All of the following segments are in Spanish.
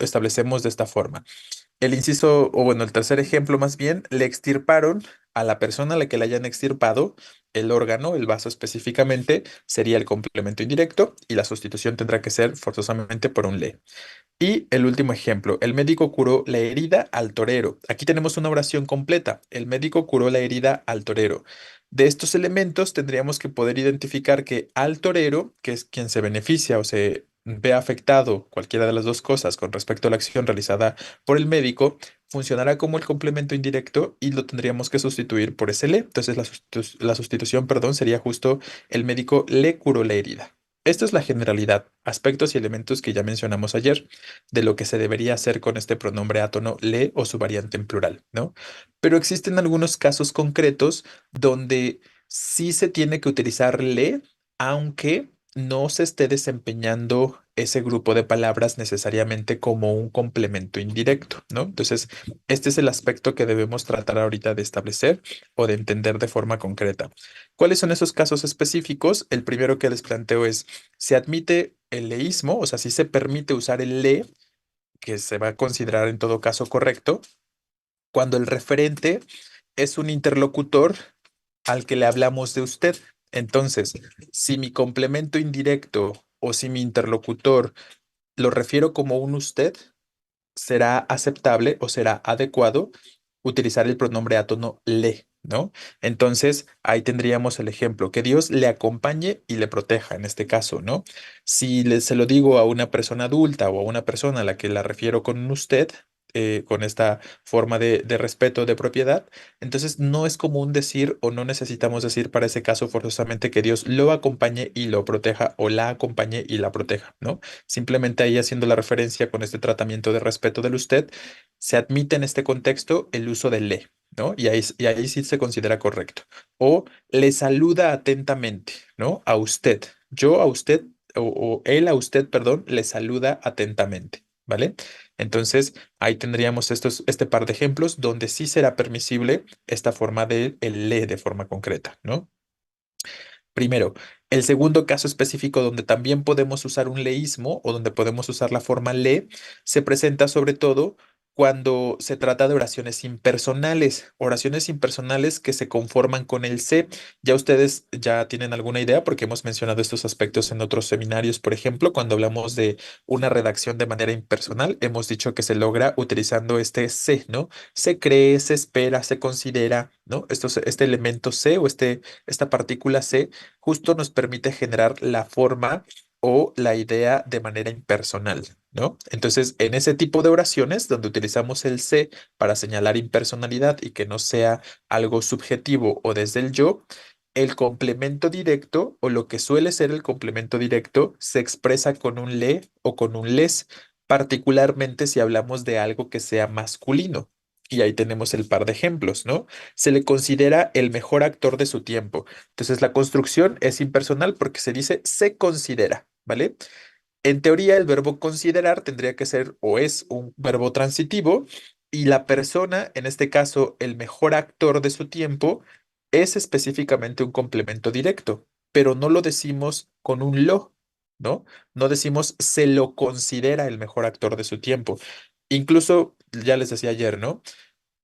establecemos de esta forma. El inciso, o bueno, el tercer ejemplo más bien, le extirparon a la persona a la que le hayan extirpado el órgano, el vaso específicamente, sería el complemento indirecto y la sustitución tendrá que ser forzosamente por un le. Y el último ejemplo, el médico curó la herida al torero. Aquí tenemos una oración completa. El médico curó la herida al torero. De estos elementos tendríamos que poder identificar que al torero, que es quien se beneficia o se ve afectado, cualquiera de las dos cosas con respecto a la acción realizada por el médico, funcionará como el complemento indirecto y lo tendríamos que sustituir por ese le. Entonces la sustitución, perdón, sería justo el médico le curó la herida. Esto es la generalidad, aspectos y elementos que ya mencionamos ayer de lo que se debería hacer con este pronombre átono le o su variante en plural, ¿no? Pero existen algunos casos concretos donde sí se tiene que utilizar le, aunque no se esté desempeñando ese grupo de palabras necesariamente como un complemento indirecto, ¿no? Entonces, este es el aspecto que debemos tratar ahorita de establecer o de entender de forma concreta. ¿Cuáles son esos casos específicos? El primero que les planteo es, se admite el leísmo, o sea, si se permite usar el le, que se va a considerar en todo caso correcto, cuando el referente es un interlocutor al que le hablamos de usted. Entonces, si mi complemento indirecto o si mi interlocutor lo refiero como un usted, será aceptable o será adecuado utilizar el pronombre átono le, ¿no? Entonces, ahí tendríamos el ejemplo, que Dios le acompañe y le proteja en este caso, ¿no? Si se lo digo a una persona adulta o a una persona a la que la refiero con un usted, con esta forma de respeto de propiedad, entonces no es común decir o no necesitamos decir para ese caso forzosamente que Dios lo acompañe y lo proteja o la acompañe y la proteja, ¿no? Simplemente ahí haciendo la referencia con este tratamiento de respeto del usted, se admite en este contexto el uso del le, ¿no? Y ahí sí se considera correcto. O le saluda atentamente, ¿no? A usted. Yo a usted, o él a usted, perdón, le saluda atentamente, ¿vale? Entonces, ahí tendríamos este par de ejemplos donde sí será permisible esta forma de el le de forma concreta, ¿no? Primero, el segundo caso específico donde también podemos usar un leísmo o donde podemos usar la forma le, se presenta sobre todo cuando se trata de oraciones impersonales que se conforman con el se. Ya ustedes ya tienen alguna idea porque hemos mencionado estos aspectos en otros seminarios, por ejemplo, cuando hablamos de una redacción de manera impersonal, hemos dicho que se logra utilizando este se, ¿no? Se cree, se espera, se considera, ¿no? Este elemento se o esta partícula se justo nos permite generar la forma o la idea de manera impersonal, ¿no? Entonces, en ese tipo de oraciones donde utilizamos el se para señalar impersonalidad y que no sea algo subjetivo o desde el yo, el complemento directo o lo que suele ser el complemento directo se expresa con un le o con un les, particularmente si hablamos de algo que sea masculino. Y ahí tenemos el par de ejemplos, ¿no? Se le considera el mejor actor de su tiempo. Entonces la construcción es impersonal porque se dice se considera, ¿vale? En teoría el verbo considerar tendría que ser o es un verbo transitivo y la persona, en este caso el mejor actor de su tiempo, es específicamente un complemento directo, pero no lo decimos con un lo, ¿no? No decimos se lo considera el mejor actor de su tiempo. Incluso, ya les decía ayer, ¿no?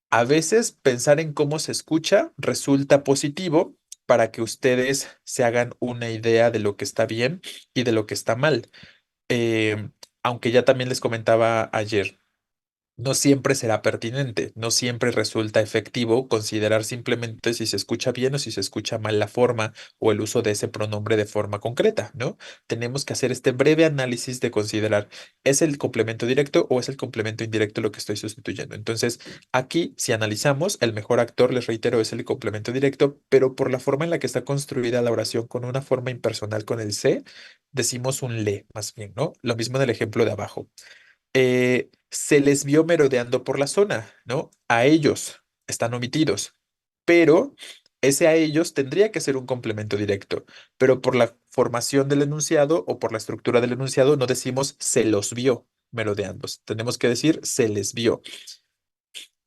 A veces pensar en cómo se escucha resulta positivo para que ustedes se hagan una idea de lo que está bien y de lo que está mal. Eh, Aunque ya también les comentaba ayer, no siempre será pertinente, no siempre resulta efectivo considerar simplemente si se escucha bien o si se escucha mal la forma o el uso de ese pronombre de forma concreta, ¿no? Tenemos que hacer este breve análisis de considerar, ¿es el complemento directo o es el complemento indirecto lo que estoy sustituyendo? Entonces, aquí, si analizamos, el mejor actor, les reitero, es el complemento directo, pero por la forma en la que está construida la oración con una forma impersonal con el se, decimos un le, más bien, ¿no? Lo mismo en el ejemplo de abajo se les vio merodeando por la zona, ¿no? A ellos están omitidos, pero ese a ellos tendría que ser un complemento directo, pero por la formación del enunciado o por la estructura del enunciado no decimos se los vio merodeando, tenemos que decir se les vio.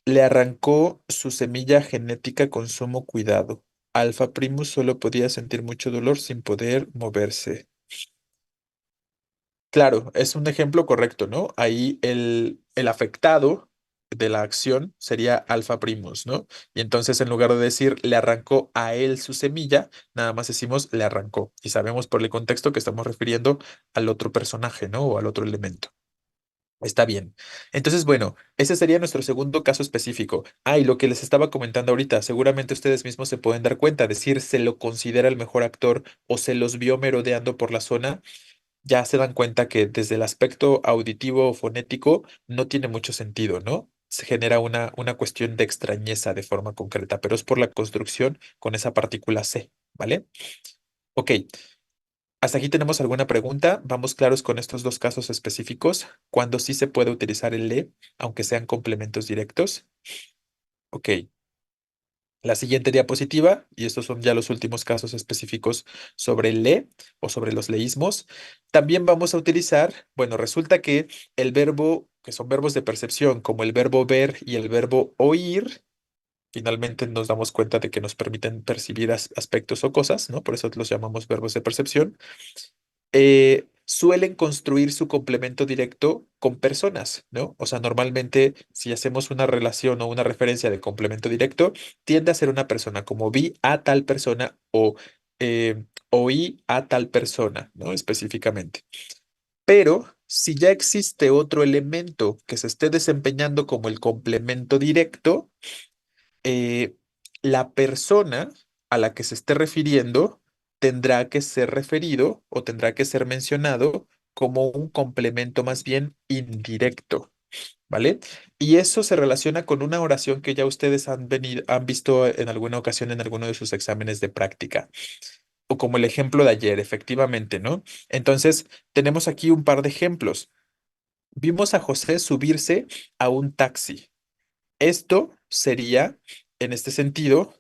Le arrancó su semilla genética con sumo cuidado. Alpha Primus solo podía sentir mucho dolor sin poder moverse. Claro, es un ejemplo correcto, ¿no? Ahí el afectado de la acción sería alfa primus, ¿no? Y entonces en lugar de decir le arrancó a él su semilla, nada más decimos le arrancó. Y sabemos por el contexto que estamos refiriendo al otro personaje, ¿no? O al otro elemento. Está bien. Entonces, bueno, ese sería nuestro segundo caso específico. Ah, y lo que les estaba comentando ahorita, seguramente ustedes mismos se pueden dar cuenta, decir se lo considera el mejor actor o se los vio merodeando por la zona, ya se dan cuenta que desde el aspecto auditivo o fonético no tiene mucho sentido, ¿no? Se genera una cuestión de extrañeza de forma concreta, pero es por la construcción con esa partícula C, ¿vale? Ok, hasta aquí tenemos alguna pregunta. Vamos claros con estos dos casos específicos, cuando sí se puede utilizar el le, aunque sean complementos directos. Ok, la siguiente diapositiva, y estos son ya los últimos casos específicos sobre el le o sobre los leísmos. También vamos a utilizar, bueno, resulta que el verbo, que son verbos de percepción, como el verbo ver y el verbo oír, finalmente nos damos cuenta de que nos permiten percibir aspectos o cosas, ¿no? Por eso los llamamos verbos de percepción. Suelen construir su complemento directo con personas, ¿no? O sea, normalmente si hacemos una relación o una referencia de complemento directo, tiende a ser una persona, como vi a tal persona o oí a tal persona, ¿no? Específicamente. Pero si ya existe otro elemento que se esté desempeñando como el complemento directo, eh, la persona a la que se esté refiriendo tendrá que ser referido o tendrá que ser mencionado como un complemento más bien indirecto, ¿vale? Y eso se relaciona con una oración que ya ustedes han visto en alguna ocasión en alguno de sus exámenes de práctica, o como el ejemplo de ayer, efectivamente, ¿no? Entonces, tenemos aquí un par de ejemplos. Vimos a José subirse a un taxi. Esto sería, en este sentido,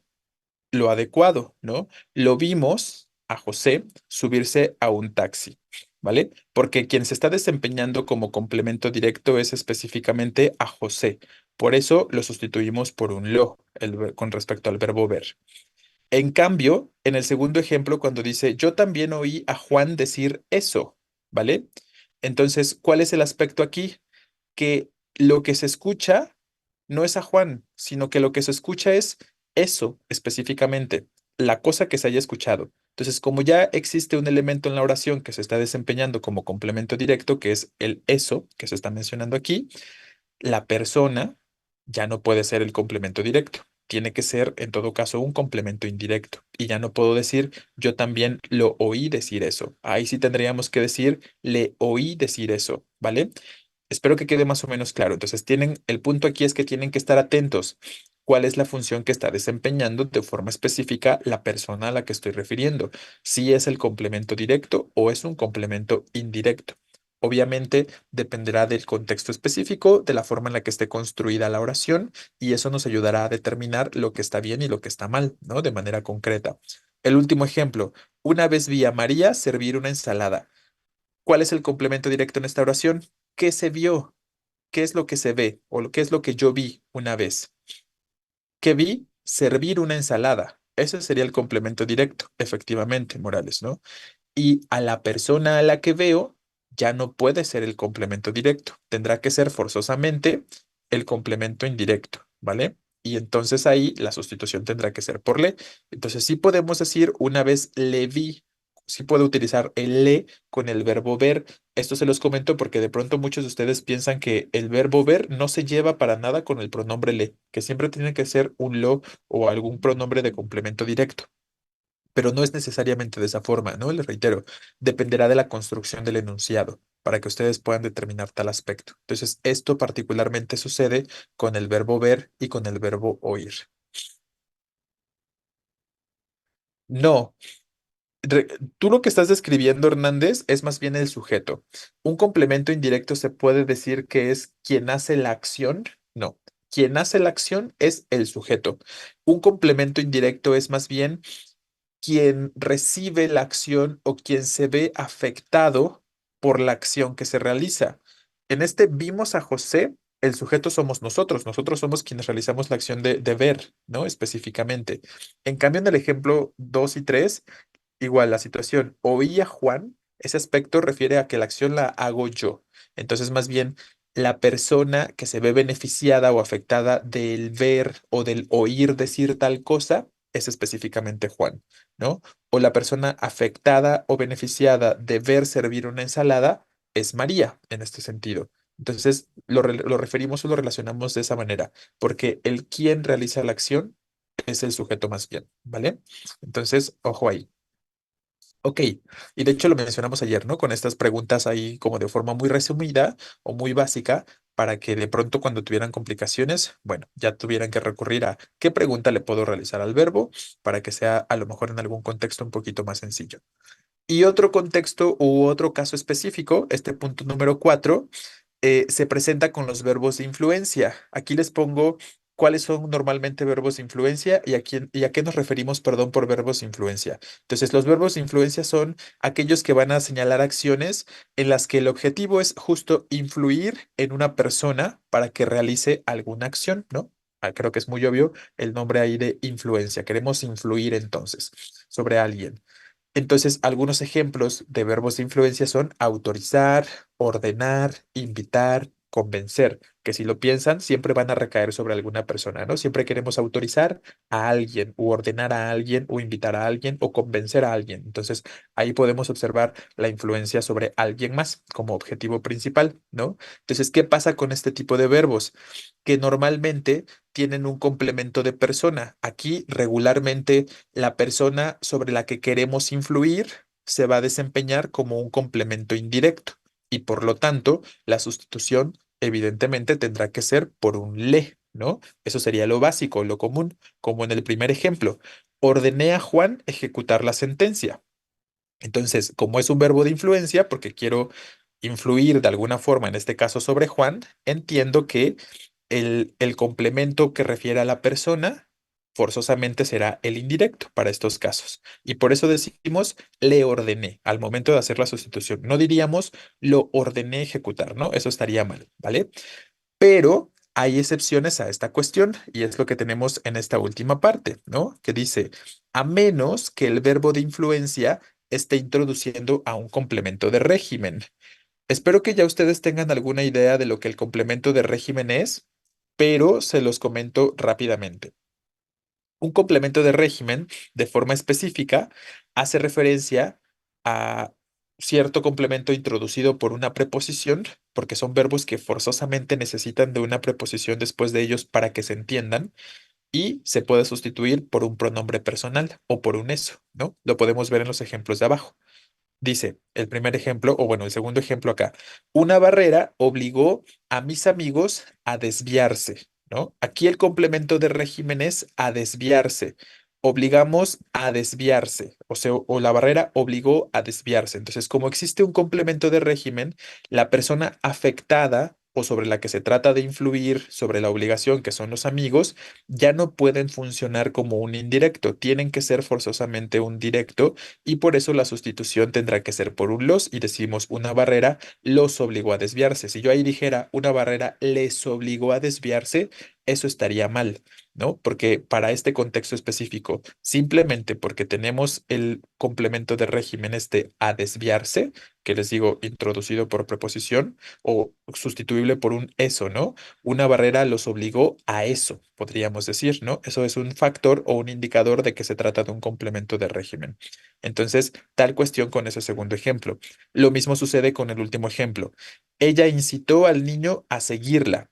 lo adecuado, ¿no? Lo vimos a José subirse a un taxi, ¿vale? Porque quien se está desempeñando como complemento directo es específicamente a José. Por eso lo sustituimos por un lo, con respecto al verbo ver. En cambio, en el segundo ejemplo, cuando dice, yo también oí a Juan decir eso, ¿vale? Entonces, ¿cuál es el aspecto aquí? Que lo que se escucha no es a Juan, sino que lo que se escucha es eso específicamente, la cosa que se haya escuchado. Entonces, como ya existe un elemento en la oración que se está desempeñando como complemento directo, que es el eso que se está mencionando aquí, la persona ya no puede ser el complemento directo. Tiene que ser, en todo caso, un complemento indirecto. Y ya no puedo decir, yo también lo oí decir eso. Ahí sí tendríamos que decir, le oí decir eso, ¿vale? Espero que quede más o menos claro. Entonces, el punto aquí es que tienen que estar atentos. ¿Cuál es la función que está desempeñando de forma específica la persona a la que estoy refiriendo? Si es el complemento directo o es un complemento indirecto. Obviamente dependerá del contexto específico, de la forma en la que esté construida la oración, y eso nos ayudará a determinar lo que está bien y lo que está mal, ¿no? De manera concreta. El último ejemplo. Una vez vi a María servir una ensalada. ¿Cuál es el complemento directo en esta oración? ¿Qué se vio? ¿Qué es lo que se ve? ¿O qué es lo que yo vi una vez? ¿Qué vi? Servir una ensalada. Ese sería el complemento directo, efectivamente, Morales, ¿no? Y a la persona a la que veo ya no puede ser el complemento directo. Tendrá que ser forzosamente el complemento indirecto, ¿vale? Y entonces ahí la sustitución tendrá que ser por le. Entonces sí podemos decir una vez le vi, sí puedo utilizar el le con el verbo ver. Esto se los comento porque de pronto muchos de ustedes piensan que el verbo ver no se lleva para nada con el pronombre le, que siempre tiene que ser un lo o algún pronombre de complemento directo, pero no es necesariamente de esa forma, ¿no? Les reitero, dependerá de la construcción del enunciado para que ustedes puedan determinar tal aspecto. Entonces, esto particularmente sucede con el verbo ver y con el verbo oír. No, re- tú lo que estás describiendo, Hernández, es más bien el sujeto. Un complemento indirecto se puede decir que es quien hace la acción. No, quien hace la acción es el sujeto. Un complemento indirecto es más bien quien recibe la acción o quien se ve afectado por la acción que se realiza. En este vimos a José, el sujeto somos nosotros somos quienes realizamos la acción de ver, ¿no? Específicamente. En cambio, en el ejemplo 2 y 3 igual la situación, oí a Juan. Ese aspecto refiere a que la acción la hago yo. Entonces, más bien, la persona que se ve beneficiada o afectada del ver o del oír decir tal cosa es específicamente Juan, ¿no? O la persona afectada o beneficiada de ver servir una ensalada es María en este sentido. Entonces, lo referimos o lo relacionamos de esa manera, porque el quien realiza la acción es el sujeto más bien, ¿vale? Entonces, ojo ahí. Ok, y de hecho lo mencionamos ayer, ¿no? Con estas preguntas ahí como de forma muy resumida o muy básica para que de pronto cuando tuvieran complicaciones, bueno, ya tuvieran que recurrir a qué pregunta le puedo realizar al verbo para que sea a lo mejor en algún contexto un poquito más sencillo. Y otro contexto u otro caso específico, este punto número 4, se presenta con los verbos de influencia. Aquí les pongo cuáles son normalmente verbos de influencia y a qué nos referimos, perdón, por verbos de influencia. Entonces, los verbos de influencia son aquellos que van a señalar acciones en las que el objetivo es justo influir en una persona para que realice alguna acción, ¿no? Creo que es muy obvio el nombre ahí de influencia. Queremos influir entonces sobre alguien. Entonces, algunos ejemplos de verbos de influencia son autorizar, ordenar, invitar, convencer, que si lo piensan, siempre van a recaer sobre alguna persona, ¿no? Siempre queremos autorizar a alguien, o ordenar a alguien, o invitar a alguien, o convencer a alguien. Entonces, ahí podemos observar la influencia sobre alguien más como objetivo principal, ¿no? Entonces, ¿qué pasa con este tipo de verbos? Que normalmente tienen un complemento de persona. Aquí regularmente la persona sobre la que queremos influir se va a desempeñar como un complemento indirecto y por lo tanto la sustitución evidentemente tendrá que ser por un le, ¿no? Eso sería lo básico, lo común, como en el primer ejemplo. Ordené a Juan ejecutar la sentencia. Entonces, como es un verbo de influencia, porque quiero influir de alguna forma, en este caso sobre Juan, entiendo que el complemento que refiere a la persona forzosamente será el indirecto para estos casos. Y por eso decimos le ordené al momento de hacer la sustitución. No diríamos lo ordené ejecutar, ¿no? Eso estaría mal, ¿vale? Pero hay excepciones a esta cuestión y es lo que tenemos en esta última parte, ¿no? Que dice, a menos que el verbo de influencia esté introduciendo a un complemento de régimen. Espero que ya ustedes tengan alguna idea de lo que el complemento de régimen es, pero se los comento rápidamente. Un complemento de régimen, de forma específica, hace referencia a cierto complemento introducido por una preposición, porque son verbos que forzosamente necesitan de una preposición después de ellos para que se entiendan, y se puede sustituir por un pronombre personal o por un eso, ¿no? Lo podemos ver en los ejemplos de abajo. Dice el primer ejemplo, o bueno, el segundo ejemplo acá. Una barrera obligó a mis amigos a desviarse, ¿no? Aquí el complemento de régimen es a desviarse. Obligamos a desviarse, o sea, o la barrera obligó a desviarse. Entonces, como existe un complemento de régimen, la persona afectada o sobre la que se trata de influir sobre la obligación, que son los amigos, ya no pueden funcionar como un indirecto, tienen que ser forzosamente un directo y por eso la sustitución tendrá que ser por un los y decimos una barrera los obligó a desviarse. Si yo ahí dijera una barrera les obligó a desviarse, eso estaría mal, ¿no? Porque para este contexto específico, simplemente porque tenemos el complemento de régimen este a desviarse, que les digo introducido por preposición o sustituible por un eso, ¿no? Una barrera los obligó a eso, podríamos decir, ¿no? Eso es un factor o un indicador de que se trata de un complemento de régimen. Entonces, tal cuestión con ese segundo ejemplo. Lo mismo sucede con el último ejemplo. Ella incitó al niño a seguirla.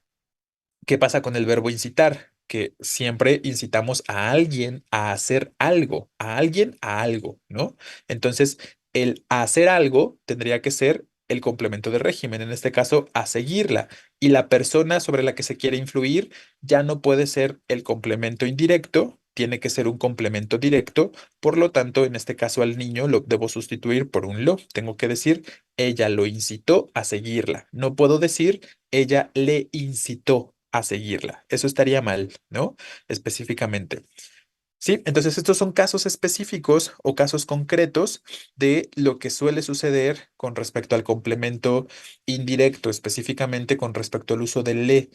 ¿Qué pasa con el verbo incitar? Que siempre incitamos a alguien a hacer algo, a alguien a algo, ¿no? Entonces, el a hacer algo tendría que ser el complemento de régimen, en este caso, a seguirla. Y la persona sobre la que se quiere influir ya no puede ser el complemento indirecto, tiene que ser un complemento directo. Por lo tanto, en este caso, al niño lo debo sustituir por un lo. Tengo que decir, ella lo incitó a seguirla. No puedo decir ella le incitó a seguirla. Eso estaría mal, ¿no? Específicamente. Sí, entonces estos son casos específicos o casos concretos de lo que suele suceder con respecto al complemento indirecto, específicamente con respecto al uso del le.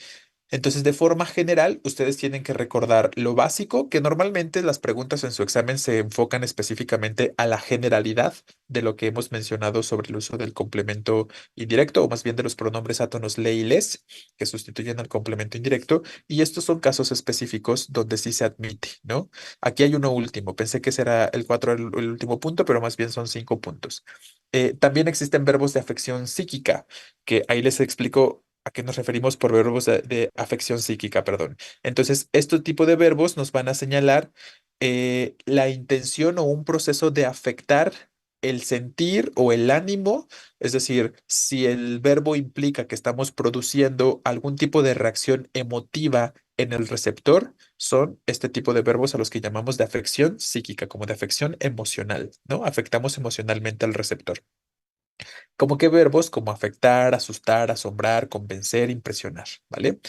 Entonces, de forma general, ustedes tienen que recordar lo básico, que normalmente las preguntas en su examen se enfocan específicamente a la generalidad de lo que hemos mencionado sobre el uso del complemento indirecto, o más bien de los pronombres átonos le y les, que sustituyen al complemento indirecto, y estos son casos específicos donde sí se admite, ¿no? Aquí hay uno último, pensé que será el 4 el último punto, pero más bien son 5 puntos. También existen verbos de afección psíquica, que ahí les explico a qué nos referimos por verbos de afección psíquica, perdón. Entonces, este tipo de verbos nos van a señalar la intención o un proceso de afectar el sentir o el ánimo, es decir, si el verbo implica que estamos produciendo algún tipo de reacción emotiva en el receptor, son este tipo de verbos a los que llamamos de afección psíquica, como de afección emocional, ¿no? Afectamos emocionalmente al receptor. Como que verbos como afectar, asustar, asombrar, convencer, impresionar, ¿vale?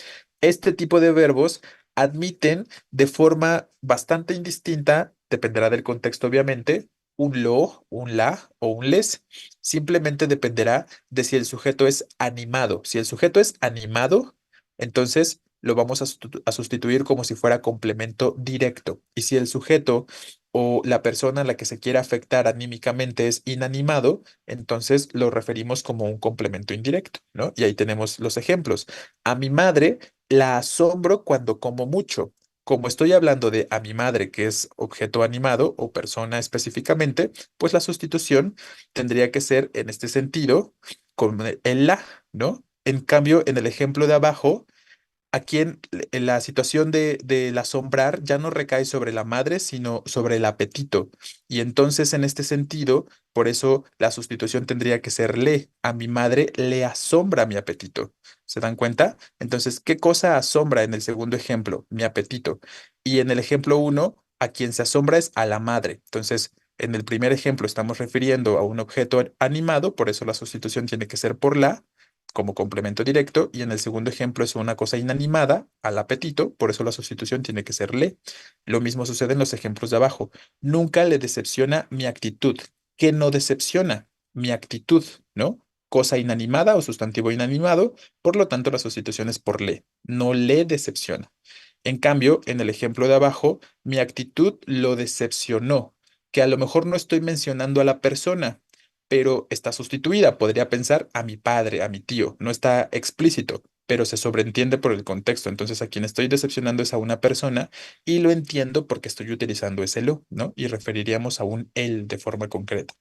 Este tipo de verbos admiten de forma bastante indistinta, dependerá del contexto obviamente, un lo, un la o un les. Simplemente dependerá de si el sujeto es animado. Si el sujeto es animado, entonces lo vamos a sustituir como si fuera complemento directo. Y si el sujeto o la persona a la que se quiere afectar anímicamente es inanimado, entonces lo referimos como un complemento indirecto, ¿no? Y ahí tenemos los ejemplos. A mi madre la asombro cuando como mucho. Como estoy hablando de a mi madre, que es objeto animado o persona específicamente, pues la sustitución tendría que ser en este sentido con el la, ¿no? En cambio, en el ejemplo de abajo, aquí en la situación del asombrar ya no recae sobre la madre, sino sobre el apetito. Y entonces, en este sentido, por eso la sustitución tendría que ser le. A mi madre le asombra mi apetito. ¿Se dan cuenta? Entonces, ¿qué cosa asombra en el segundo ejemplo? Mi apetito. Y en el ejemplo uno, a quien se asombra es a la madre. Entonces, en el primer ejemplo estamos refiriendo a un objeto animado, por eso la sustitución tiene que ser por la como complemento directo, y en el segundo ejemplo es una cosa inanimada, al apetito, por eso la sustitución tiene que ser le. Lo mismo sucede en los ejemplos de abajo. Nunca le decepciona mi actitud. ¿Qué no decepciona? Mi actitud, ¿no? Cosa inanimada o sustantivo inanimado, por lo tanto la sustitución es por le. No le decepciona. En cambio, en el ejemplo de abajo, mi actitud lo decepcionó, que a lo mejor no estoy mencionando a la persona, pero está sustituida. Podría pensar a mi padre, a mi tío. No está explícito, pero se sobreentiende por el contexto. Entonces, a quien estoy decepcionando es a una persona y lo entiendo porque estoy utilizando ese lo, ¿no? Y referiríamos a un él de forma concreta.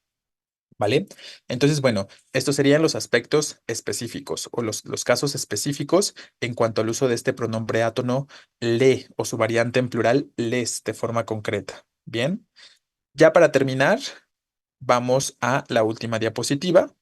¿Vale? Entonces, bueno, estos serían los aspectos específicos o los casos específicos en cuanto al uso de este pronombre átono le o su variante en plural les de forma concreta. Bien, ya para terminar, vamos a la última diapositiva,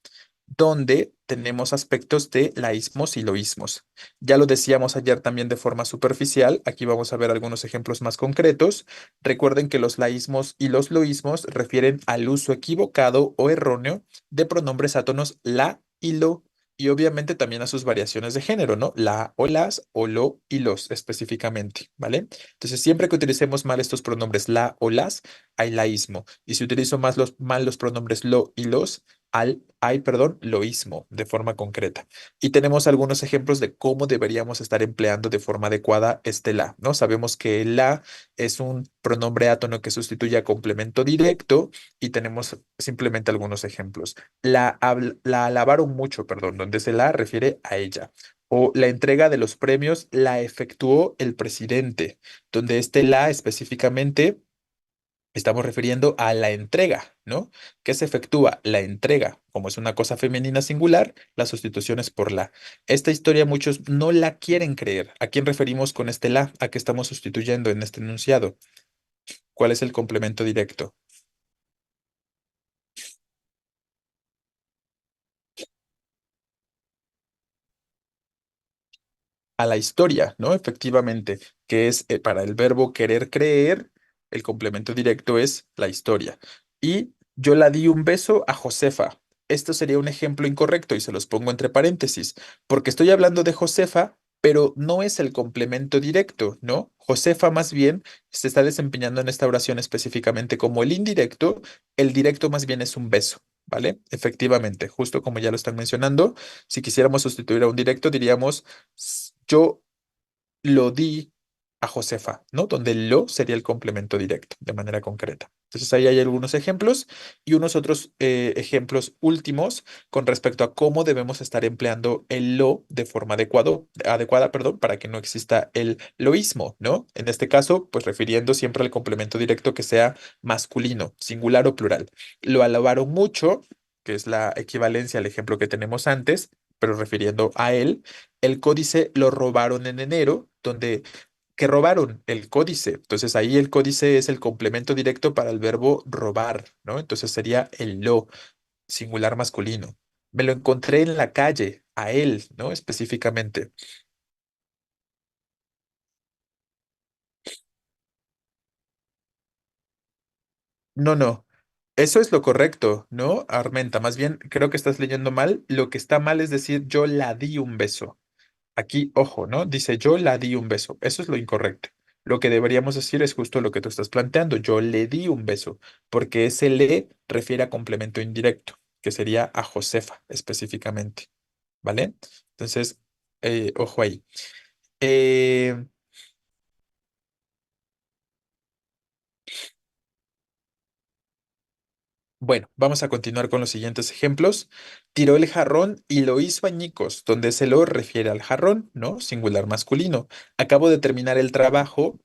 donde tenemos aspectos de laísmos y loísmos. Ya lo decíamos ayer también de forma superficial, aquí vamos a ver algunos ejemplos más concretos. Recuerden que los laísmos y los loísmos refieren al uso equivocado o erróneo de pronombres átonos la y lo, y obviamente también a sus variaciones de género, ¿no? La o las o lo y los específicamente, ¿vale? Entonces, siempre que utilicemos mal estos pronombres la o las, hay laísmo. Y si utilizo mal los pronombres lo y los, hay, perdón, loísmo de forma concreta. Y tenemos algunos ejemplos de cómo deberíamos estar empleando de forma adecuada este la, ¿no? Sabemos que el la es un pronombre átono que sustituye a complemento directo y tenemos simplemente algunos ejemplos. La alabaron mucho, perdón, donde ese la refiere a ella. O la entrega de los premios la efectuó el presidente, donde este la específicamente estamos refiriendo a la entrega, ¿no? ¿Qué se efectúa? La entrega. Como es una cosa femenina singular, la sustitución es por la. Esta historia muchos no la quieren creer. ¿A quién referimos con este la? ¿A qué estamos sustituyendo en este enunciado? ¿Cuál es el complemento directo? A la historia, ¿no? Efectivamente, que es para el verbo querer creer, el complemento directo es la historia. Y yo la di un beso a Josefa. Esto sería un ejemplo incorrecto y se los pongo entre paréntesis, porque estoy hablando de Josefa, pero no es el complemento directo, ¿no? Josefa más bien se está desempeñando en esta oración específicamente como el indirecto, el directo más bien es un beso. ¿Vale? Efectivamente, justo como ya lo están mencionando, si quisiéramos sustituir a un directo, diríamos yo lo di a Josefa, ¿no? Donde lo sería el complemento directo, de manera concreta. Entonces ahí hay algunos ejemplos y unos otros ejemplos últimos con respecto a cómo debemos estar empleando el lo de forma adecuada, perdón, para que no exista el loísmo, ¿no? En este caso, pues refiriendo siempre al complemento directo que sea masculino, singular o plural. Lo alabaron mucho, que es la equivalencia al ejemplo que tenemos antes, pero refiriendo a él. El códice lo robaron en enero, donde que robaron el códice. Entonces ahí el códice es el complemento directo para el verbo robar, ¿no? Entonces sería el lo, singular masculino. Me lo encontré en la calle, a él, ¿no? Específicamente. No, no. Eso es lo correcto, ¿no, Armenta? Más bien, creo que estás leyendo mal. Lo que está mal es decir yo la di un beso. Aquí, ojo, ¿no? Dice yo la di un beso. Eso es lo incorrecto. Lo que deberíamos decir es justo lo que tú estás planteando. Yo le di un beso, porque ese le refiere a complemento indirecto, que sería a Josefa específicamente, ¿vale? Entonces, ojo ahí. Eh, Bueno, vamos a continuar con los siguientes ejemplos. Tiró el jarrón y lo hizo añicos, donde se lo refiere al jarrón, ¿no? Singular masculino. Acabo de terminar el trabajo,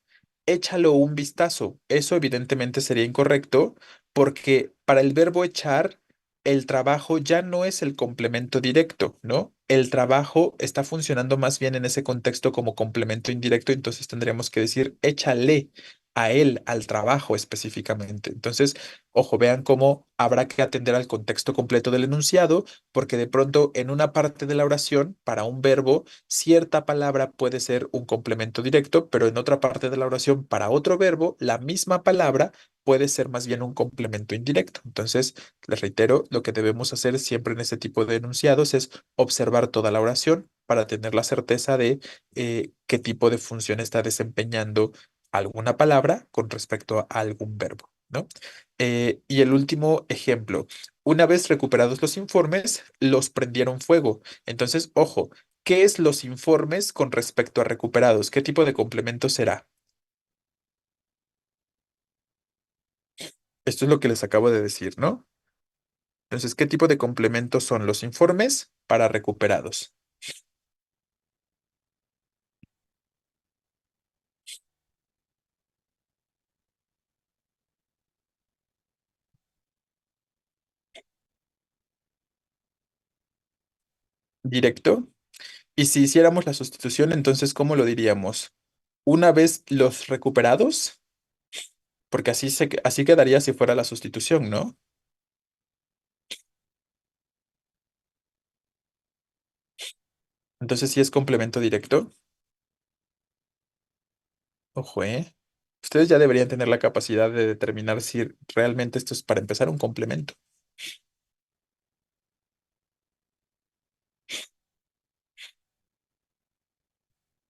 échalo un vistazo. Eso evidentemente sería incorrecto porque para el verbo echar, el trabajo ya no es el complemento directo, ¿no? El trabajo está funcionando más bien en ese contexto como complemento indirecto, entonces tendríamos que decir échale a él, al trabajo específicamente. Entonces, ojo, vean cómo habrá que atender al contexto completo del enunciado, porque de pronto en una parte de la oración, para un verbo, cierta palabra puede ser un complemento directo, pero en otra parte de la oración, para otro verbo, la misma palabra puede ser más bien un complemento indirecto. Entonces, les reitero, lo que debemos hacer siempre en este tipo de enunciados es observar toda la oración para tener la certeza de qué tipo de función está desempeñando alguna palabra con respecto a algún verbo, ¿no? Y el último ejemplo, una vez recuperados los informes, los prendieron fuego. Entonces, ojo, ¿qué es los informes con respecto a recuperados? ¿Qué tipo de complemento será? Esto es lo que les acabo de decir, ¿no? Entonces, ¿qué tipo de complementos son los informes para recuperados? ¿Directo? Y si hiciéramos la sustitución, entonces, ¿cómo lo diríamos? Una vez los recuperados, porque así quedaría si fuera la sustitución, ¿no? Entonces, si es complemento directo. Ojo, ¿eh? Ustedes ya deberían tener la capacidad de determinar si realmente esto es para empezar un complemento.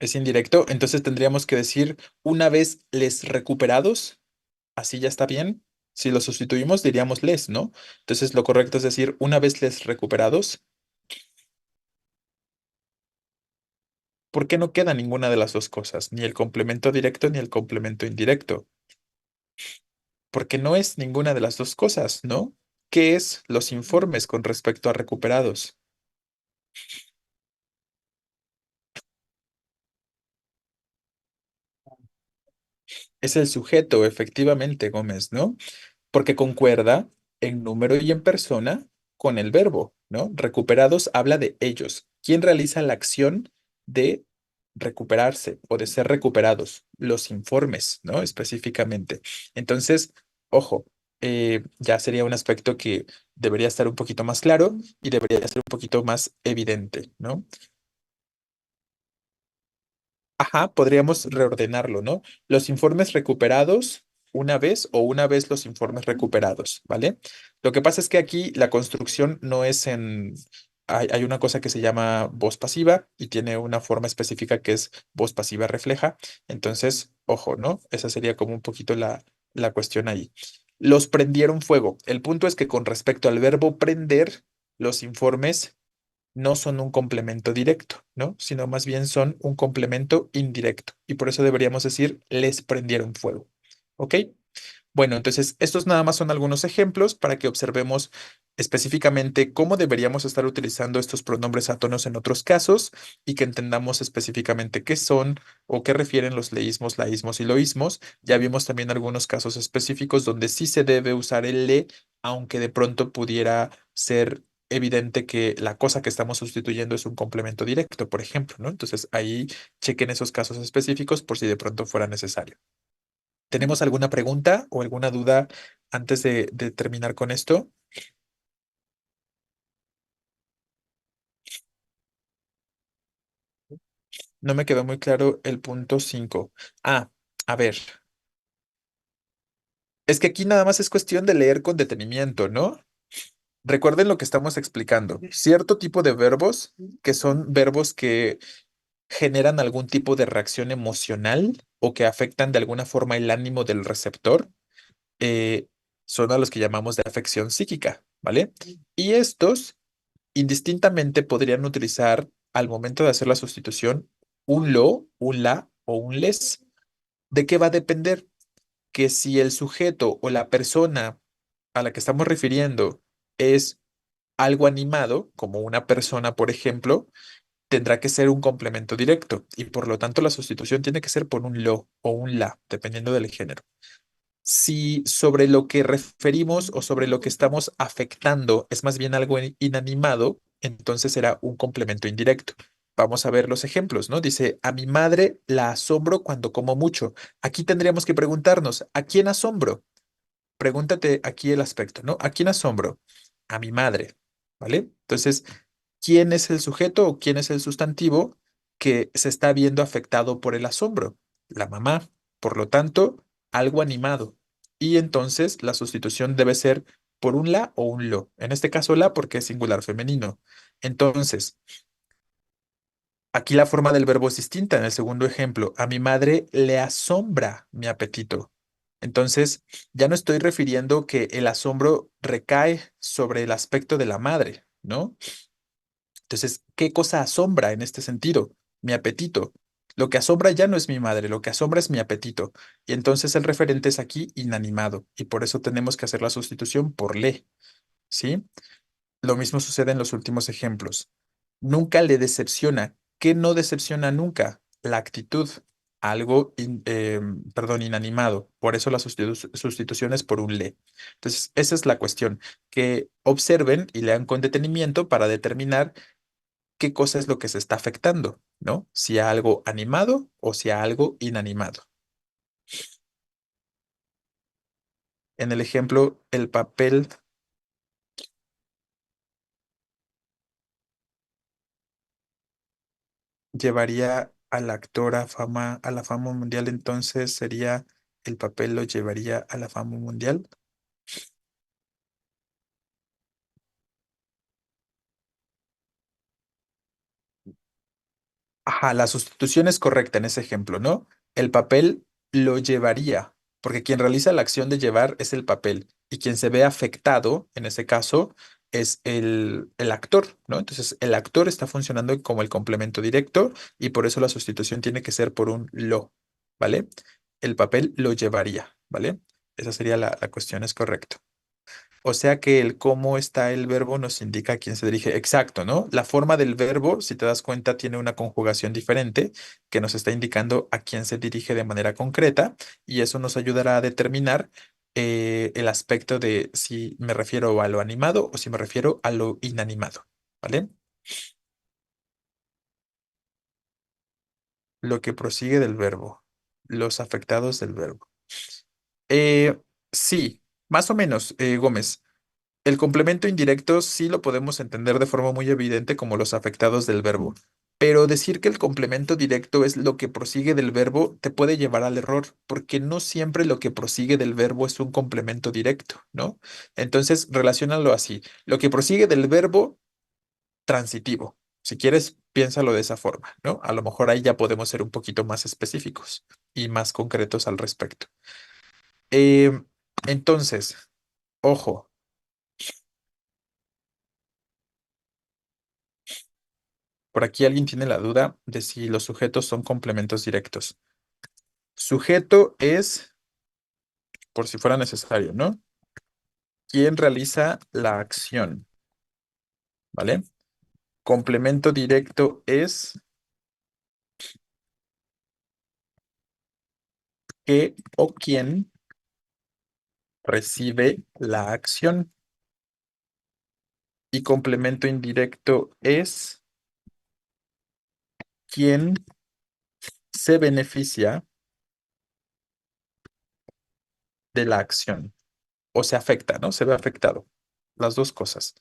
Es indirecto, entonces tendríamos que decir una vez les recuperados, así ya está bien. Si lo sustituimos, diríamos les, ¿no? Entonces lo correcto es decir una vez les recuperados. ¿Por qué no queda ninguna de las dos cosas? Ni el complemento directo ni el complemento indirecto. Porque no es ninguna de las dos cosas, ¿no? ¿Qué es los informes con respecto a recuperados? Es el sujeto, efectivamente, Gómez, ¿no? Porque concuerda en número y en persona con el verbo, ¿no? Recuperados habla de ellos. ¿Quién realiza la acción de recuperarse o de ser recuperados? Los informes, ¿no? Específicamente. Entonces, ojo, ya sería un aspecto que debería estar un poquito más claro y debería ser un poquito más evidente, ¿no? Ajá, podríamos reordenarlo, ¿no? Los informes recuperados una vez o una vez los informes recuperados, ¿vale? Lo que pasa es que aquí la construcción no es en... hay una cosa que se llama voz pasiva y tiene una forma específica que es voz pasiva refleja. Entonces, ojo, ¿no? Esa sería como un poquito la cuestión ahí. Los prendieron fuego. El punto es que con respecto al verbo prender, los informes no son un complemento directo, ¿no? Sino más bien son un complemento indirecto. Y por eso deberíamos decir, les prendieron fuego. ¿Ok? Bueno, entonces estos nada más son algunos ejemplos para que observemos específicamente cómo deberíamos estar utilizando estos pronombres átonos en otros casos y que entendamos específicamente qué son o qué refieren los leísmos, laísmos y loísmos. Ya vimos también algunos casos específicos donde sí se debe usar el le, aunque de pronto pudiera ser evidente que la cosa que estamos sustituyendo es un complemento directo, por ejemplo, ¿no? Entonces ahí chequen esos casos específicos por si de pronto fuera necesario. ¿Tenemos alguna pregunta o alguna duda antes de terminar con esto? No me quedó muy claro el punto 5. Ah, a ver, es que aquí nada más es cuestión de leer con detenimiento, ¿no? Recuerden lo que estamos explicando. Cierto tipo de verbos que son verbos que generan algún tipo de reacción emocional o que afectan de alguna forma el ánimo del receptor, eh, son a los que llamamos de afección psíquica, ¿vale? Y estos indistintamente podrían utilizar al momento de hacer la sustitución un lo, un la o un les. ¿De qué va a depender? Que si el sujeto o la persona a la que estamos refiriendo es algo animado, como una persona, por ejemplo, tendrá que ser un complemento directo y por lo tanto la sustitución tiene que ser por un lo o un la, dependiendo del género. Si sobre lo que referimos o sobre lo que estamos afectando es más bien algo inanimado, entonces será un complemento indirecto. Vamos a ver los ejemplos, ¿no? Dice, a mi madre la asombro cuando como mucho. Aquí tendríamos que preguntarnos, ¿a quién asombro? Pregúntate aquí el aspecto, ¿no? ¿A quién asombro? A mi madre, ¿vale? Entonces, ¿quién es el sujeto o quién es el sustantivo que se está viendo afectado por el asombro? La mamá. Por lo tanto, algo animado. Y entonces la sustitución debe ser por un la o un lo. En este caso, la porque es singular femenino. Entonces, aquí la forma del verbo es distinta. En el segundo ejemplo, a mi madre le asombra mi apetito. Entonces, ya no estoy refiriendo que el asombro recae sobre el aspecto de la madre, ¿no? Entonces, ¿qué cosa asombra en este sentido? Mi apetito. Lo que asombra ya no es mi madre, lo que asombra es mi apetito. Y entonces el referente es aquí inanimado. Y por eso tenemos que hacer la sustitución por le, ¿sí? Lo mismo sucede en los últimos ejemplos. Nunca le decepciona. ¿Qué no decepciona nunca? La actitud. Algo, perdón, inanimado. Por eso la sustitución es por un le. Entonces, esa es la cuestión. Que observen y lean con detenimiento para determinar qué cosa es lo que se está afectando, ¿no? Si a algo animado o si a algo inanimado. En el ejemplo, el papel llevaría al actor a la fama mundial, entonces sería el papel lo llevaría a la fama mundial. Ajá, la sustitución es correcta en ese ejemplo, ¿no? El papel lo llevaría, porque quien realiza la acción de llevar es el papel y quien se ve afectado, en ese caso, es el actor, ¿no? Entonces, el actor está funcionando como el complemento directo y por eso la sustitución tiene que ser por un lo, ¿vale? El papel lo llevaría, ¿vale? Esa sería la cuestión, es correcto. O sea que el cómo está el verbo nos indica a quién se dirige. Exacto, ¿no? La forma del verbo, si te das cuenta, tiene una conjugación diferente que nos está indicando a quién se dirige de manera concreta y eso nos ayudará a determinar el aspecto de si me refiero a lo animado o si me refiero a lo inanimado, ¿vale? Lo que prosigue del verbo, los afectados del verbo. Eh, sí, más o menos, Gómez. El complemento indirecto sí lo podemos entender de forma muy evidente como los afectados del verbo, pero decir que el complemento directo es lo que prosigue del verbo te puede llevar al error, porque no siempre lo que prosigue del verbo es un complemento directo, ¿no? Entonces, relaciónalo así, lo que prosigue del verbo transitivo. Si quieres, piénsalo de esa forma, ¿no? A lo mejor ahí ya podemos ser un poquito más específicos y más concretos al respecto. Eh, entonces, ojo. Por aquí alguien tiene la duda de si los sujetos son complementos directos. Sujeto es, por si fuera necesario, ¿no? ¿Quién realiza la acción? ¿Vale? Complemento directo es qué o quién recibe la acción. Y complemento indirecto es quién se beneficia de la acción o se afecta, ¿no? Se ve afectado. Las dos cosas.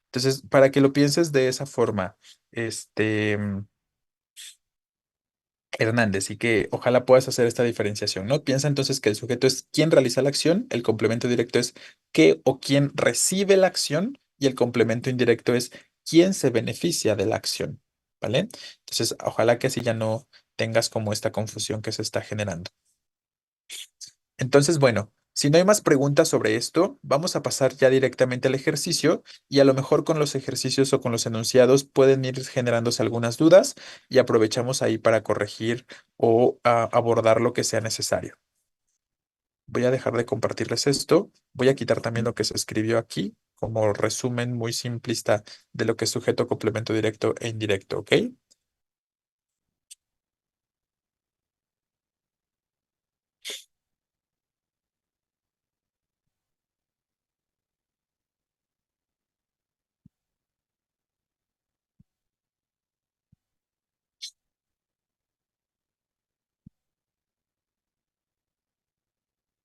Entonces, para que lo pienses de esa forma, este, Hernández, y que ojalá puedas hacer esta diferenciación, ¿no? Piensa entonces que el sujeto es quien realiza la acción, el complemento directo es qué o quién recibe la acción y el complemento indirecto es quién se beneficia de la acción, ¿vale? Entonces, ojalá que así ya no tengas como esta confusión que se está generando. Entonces, bueno, si no hay más preguntas sobre esto, vamos a pasar ya directamente al ejercicio y a lo mejor con los ejercicios o con los enunciados pueden ir generándose algunas dudas y aprovechamos ahí para corregir o abordar lo que sea necesario. Voy a dejar de compartirles esto. Voy a quitar también lo que se escribió aquí como resumen muy simplista de lo que es sujeto, complemento directo e indirecto, ¿ok?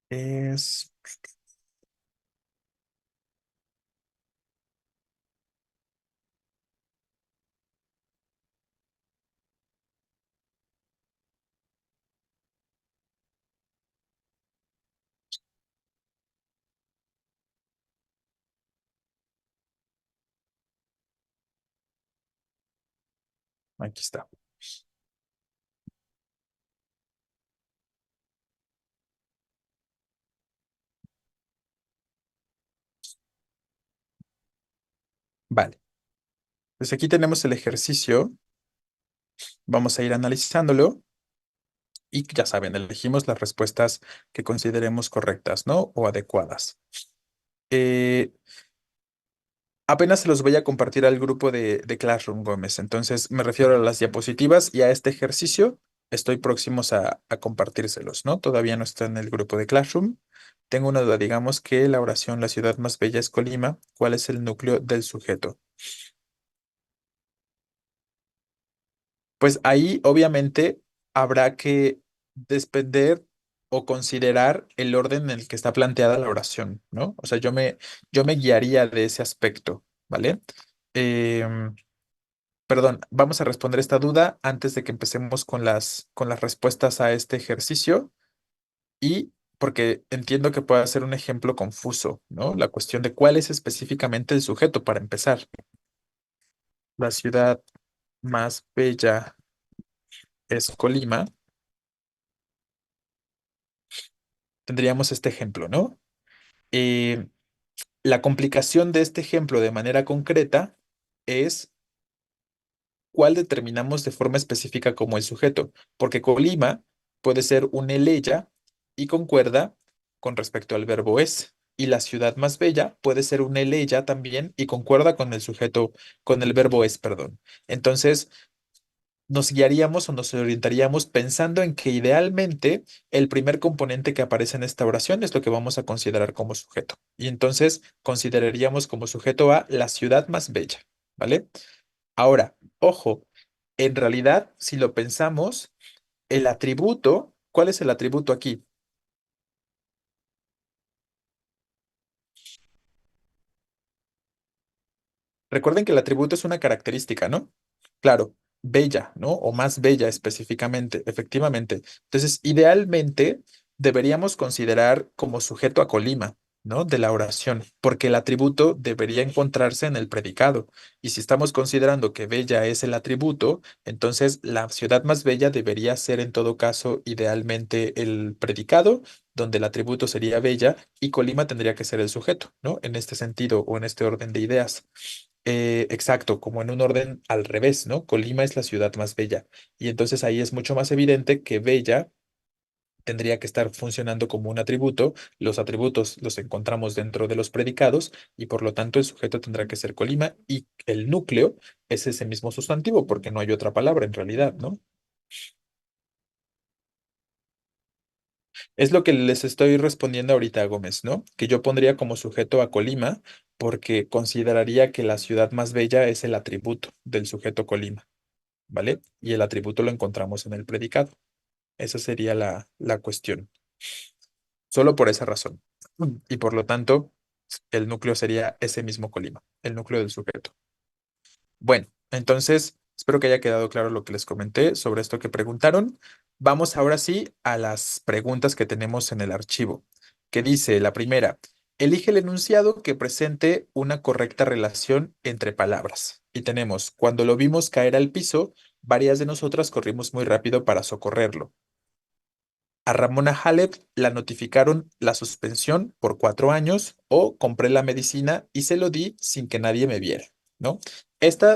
Es... Aquí está. Vale. Pues aquí tenemos el ejercicio. Vamos a ir analizándolo. Y ya saben, elegimos las respuestas que consideremos correctas, ¿no? O adecuadas. Eh, Apenas se los voy a compartir al grupo de Classroom Gómez. Entonces me refiero a las diapositivas y a este ejercicio. Estoy próximos a compartírselos, ¿no? Todavía no está en el grupo de Classroom. Tengo una duda, digamos que la oración, la ciudad más bella es Colima. ¿Cuál es el núcleo del sujeto? Pues ahí obviamente habrá que depender o considerar el orden en el que está planteada la oración, ¿no? O sea, yo me guiaría de ese aspecto, ¿vale? Em, Perdón, vamos a responder esta duda antes de que empecemos con las respuestas a este ejercicio y porque entiendo que puede ser un ejemplo confuso, ¿no? La cuestión de cuál es específicamente el sujeto para empezar. La ciudad más bella es Colima. Tendríamos este ejemplo, ¿no? Eh, la complicación de este ejemplo de manera concreta es cuál determinamos de forma específica como el sujeto, porque Colima puede ser un eleya y concuerda con respecto al verbo es, y la ciudad más bella puede ser un eleya también y concuerda con el sujeto, con el verbo es, perdón. Entonces, nos guiaríamos o nos orientaríamos pensando en que idealmente el primer componente que aparece en esta oración es lo que vamos a considerar como sujeto. Y entonces consideraríamos como sujeto a la ciudad más bella, ¿vale? Ahora, ojo, en realidad, si lo pensamos, el atributo, ¿cuál es el atributo aquí? Recuerden que el atributo es una característica, ¿no? Claro, bella, ¿no? O más bella específicamente, efectivamente. Entonces, idealmente deberíamos considerar como sujeto a Colima, ¿no? De la oración, porque el atributo debería encontrarse en el predicado. Y si estamos considerando que bella es el atributo, entonces la ciudad más bella debería ser en todo caso idealmente el predicado, donde el atributo sería bella y Colima tendría que ser el sujeto, ¿no? En este sentido o en este orden de ideas. Exacto, como en un orden al revés, ¿no? Colima es la ciudad más bella. Y entonces ahí es mucho más evidente que bella tendría que estar funcionando como un atributo. Los atributos los encontramos dentro de los predicados y por lo tanto el sujeto tendrá que ser Colima y el núcleo es ese mismo sustantivo porque no hay otra palabra en realidad, ¿no? Es lo que les estoy respondiendo ahorita a Gómez, ¿no? Que yo pondría como sujeto a Colima porque consideraría que la ciudad más bella es el atributo del sujeto Colima, ¿vale? Y el atributo lo encontramos en el predicado. Esa sería la cuestión. Solo por esa razón. Y por lo tanto, el núcleo sería ese mismo Colima, el núcleo del sujeto. Bueno, entonces, espero que haya quedado claro lo que les comenté sobre esto que preguntaron. Vamos ahora sí a las preguntas que tenemos en el archivo, que dice la primera, elige el enunciado que presente una correcta relación entre palabras. Y tenemos, cuando lo vimos caer al piso, varias de nosotras corrimos muy rápido para socorrerlo. A Ramona Halep la notificaron la suspensión por 4 años o compré la medicina y se lo di sin que nadie me viera, ¿no?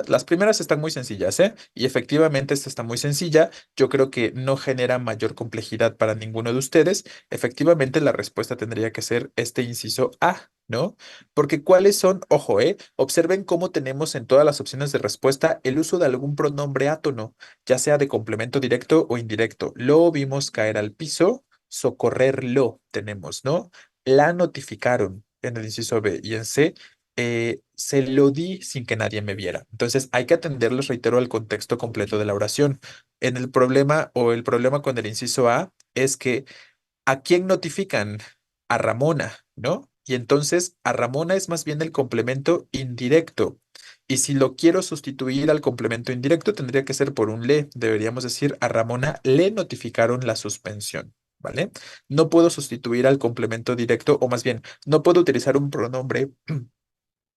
Las primeras están muy sencillas, ¿eh? Y efectivamente esta está muy sencilla. Yo creo que no genera mayor complejidad para ninguno de ustedes. Efectivamente la respuesta tendría que ser este inciso A, ¿no? Porque ¿cuáles son? Ojo, ¿eh? Observen cómo tenemos en todas las opciones de respuesta el uso de algún pronombre átono ya sea de complemento directo o indirecto. Lo vimos caer al piso, socorrerlo tenemos, ¿no? La notificaron en el inciso B y en C. Se lo di sin que nadie me viera. Entonces hay que atenderles, reitero, al contexto completo de la oración. En el problema o el problema con el inciso A es que ¿a quién notifican? A Ramona, ¿no? Y entonces a Ramona es más bien el complemento indirecto. Y si lo quiero sustituir al complemento indirecto, tendría que ser por un le. Deberíamos decir a Ramona le notificaron la suspensión, ¿vale? No puedo sustituir al complemento directo, o más bien, no puedo utilizar un pronombre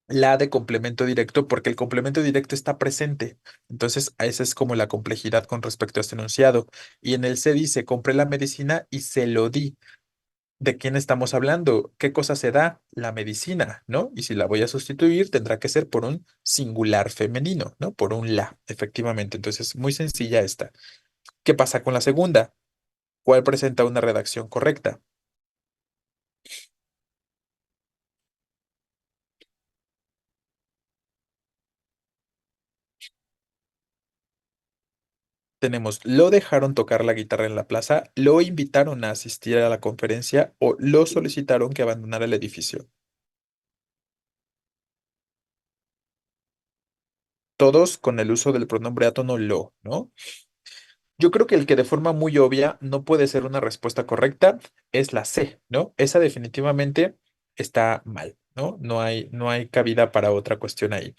la de complemento directo porque el complemento directo está presente. Entonces, esa es como la complejidad con respecto a este enunciado. Y en el se dice, compré la medicina y se lo di. ¿De quién estamos hablando? ¿Qué cosa se da? La medicina, ¿no? Y si la voy a sustituir, tendrá que ser por un singular femenino, ¿no? Por un la, efectivamente. Entonces, muy sencilla esta. ¿Qué pasa con la segunda? ¿Cuál presenta una redacción correcta? Tenemos, lo dejaron tocar la guitarra en la plaza, lo invitaron a asistir a la conferencia o lo solicitaron que abandonara el edificio. Todos con el uso del pronombre átono lo, ¿no? Yo creo que el que de forma muy obvia no puede ser una respuesta correcta es la C, ¿no? Esa definitivamente está mal, ¿no? No hay cabida para otra cuestión ahí.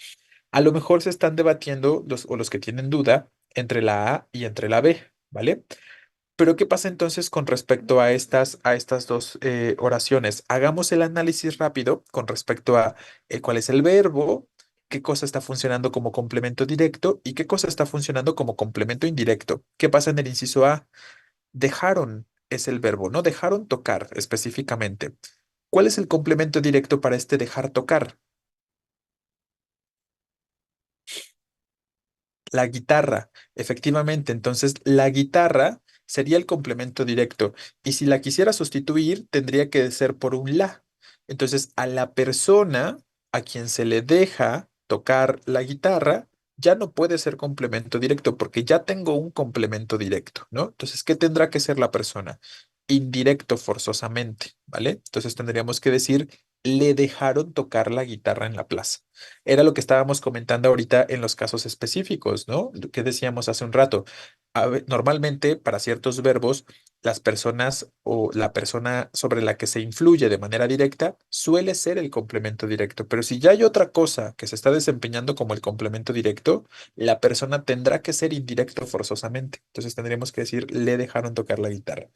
A lo mejor se están debatiendo los que tienen duda entre la A y entre la B, ¿vale? Pero ¿qué pasa entonces con respecto a estas dos oraciones? Hagamos el análisis rápido con respecto a cuál es el verbo, qué cosa está funcionando como complemento directo y qué cosa está funcionando como complemento indirecto. ¿Qué pasa en el inciso A? Dejaron es el verbo, no dejaron tocar específicamente. ¿Cuál es el complemento directo para este dejar tocar? La guitarra, efectivamente. Entonces, la guitarra sería el complemento directo. Y si la quisiera sustituir, tendría que ser por un la. Entonces, a la persona a quien se le deja tocar la guitarra, ya no puede ser complemento directo porque ya tengo un complemento directo, ¿no? Entonces, ¿qué tendrá que ser la persona? Indirecto forzosamente, ¿vale? Entonces, tendríamos que decir, le dejaron tocar la guitarra en la plaza. Era lo que estábamos comentando ahorita en los casos específicos, ¿no? Lo que decíamos hace un rato. Normalmente, para ciertos verbos, las personas o la persona sobre la que se influye de manera directa suele ser el complemento directo. Pero si ya hay otra cosa que se está desempeñando como el complemento directo, la persona tendrá que ser indirecto forzosamente. Entonces tendríamos que decir, le dejaron tocar la guitarra.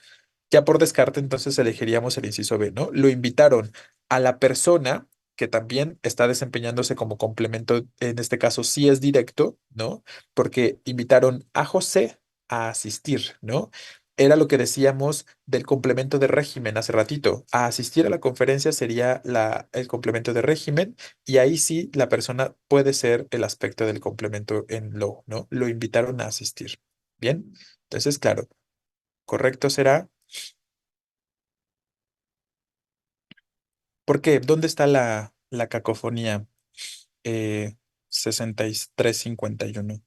Ya por descarte, entonces elegiríamos el inciso B, ¿no? Lo invitaron a la persona que también está desempeñándose como complemento, en este caso sí es directo, ¿no? Porque invitaron a José a asistir, ¿no? Era lo que decíamos del complemento de régimen hace ratito. A asistir a la conferencia sería el complemento de régimen y ahí sí la persona puede ser el aspecto del complemento en lo, ¿no? Lo invitaron a asistir. Bien, entonces, claro, correcto será. ¿Por qué? ¿Dónde está la cacofonía? 63-51.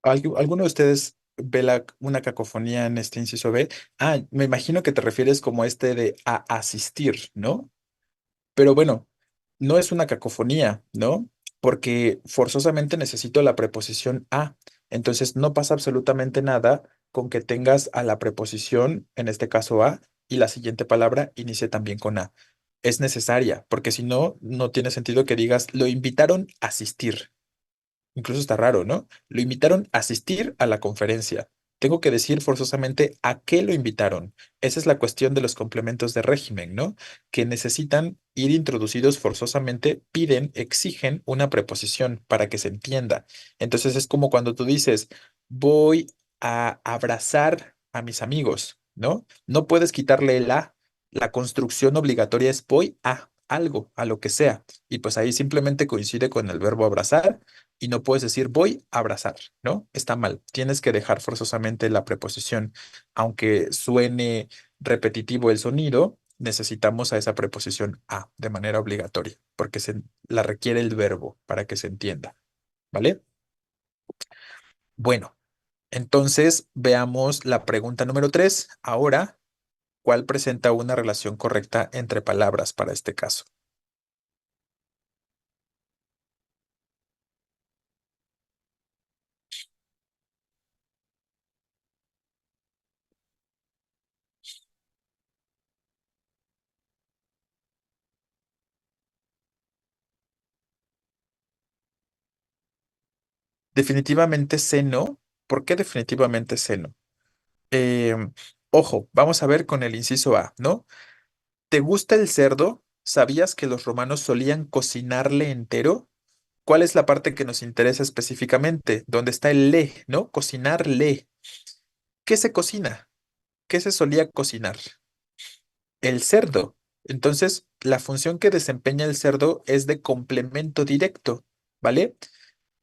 ¿Alguno de ustedes ve una cacofonía en este inciso B? Ah, me imagino que te refieres como este de a asistir, ¿no? Pero bueno, no es una cacofonía, ¿no? Porque forzosamente necesito la preposición a. Entonces no pasa absolutamente nada con que tengas a la preposición, en este caso a, y la siguiente palabra inicie también con a. Es necesaria, porque si no, no tiene sentido que digas, lo invitaron a asistir. Incluso está raro, ¿no? Lo invitaron a asistir a la conferencia. Tengo que decir forzosamente a qué lo invitaron. Esa es la cuestión de los complementos de régimen, ¿no? Que necesitan ir introducidos forzosamente, piden, exigen una preposición para que se entienda. Entonces es como cuando tú dices, voy a abrazar a mis amigos, ¿no? No puedes quitarle el a. La construcción obligatoria es voy a algo, a lo que sea. Y pues ahí simplemente coincide con el verbo abrazar y no puedes decir voy a abrazar, ¿no? Está mal. Tienes que dejar forzosamente la preposición. Aunque suene repetitivo el sonido, necesitamos a esa preposición a de manera obligatoria, porque la requiere el verbo para que se entienda, ¿vale? Bueno, entonces veamos la pregunta número 3. Ahora, ¿cuál presenta una relación correcta entre palabras para este caso? Definitivamente seno. ¿Por qué definitivamente seno? Em, Ojo, vamos a ver con el inciso A, ¿no? ¿Te gusta el cerdo? ¿Sabías que los romanos solían cocinarle entero? ¿Cuál es la parte que nos interesa específicamente? ¿Dónde está el le, ¿no? Cocinarle. ¿Qué se cocina? ¿Qué se solía cocinar? El cerdo. Entonces, la función que desempeña el cerdo es de complemento directo, ¿vale?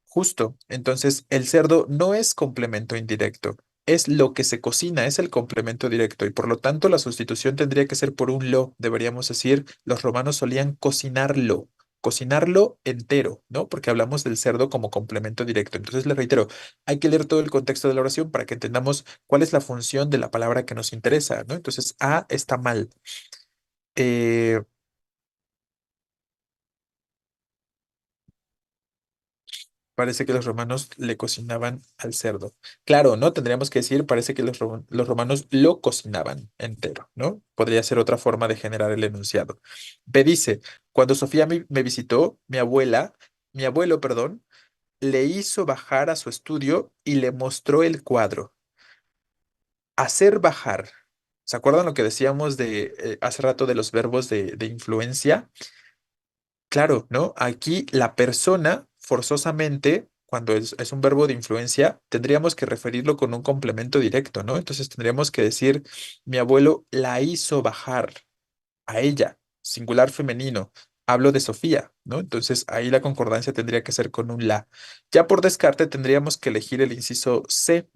Justo. Entonces, el cerdo no es complemento indirecto, es lo que se cocina, es el complemento directo y por lo tanto la sustitución tendría que ser por un lo. Deberíamos decir, los romanos solían cocinarlo entero, ¿no? Porque hablamos del cerdo como complemento directo. Entonces, le reitero, hay que leer todo el contexto de la oración para que entendamos cuál es la función de la palabra que nos interesa, ¿no? Entonces, A está mal. Eh, Parece que los romanos le cocinaban al cerdo. Claro, ¿no? Tendríamos que decir, parece que los romanos lo cocinaban entero, ¿no? Podría ser otra forma de generar el enunciado. B dice, cuando Sofía me visitó, mi abuelo, perdón, le hizo bajar a su estudio y le mostró el cuadro. Hacer bajar. ¿Se acuerdan lo que decíamos de hace rato de los verbos de influencia? Claro, ¿no? Aquí la persona, forzosamente, cuando es un verbo de influencia, tendríamos que referirlo con un complemento directo, ¿no? Entonces tendríamos que decir, mi abuelo la hizo bajar a ella, singular femenino. Hablo de Sofía, ¿no? Entonces ahí la concordancia tendría que ser con un la. Ya por descarte tendríamos que elegir el inciso C.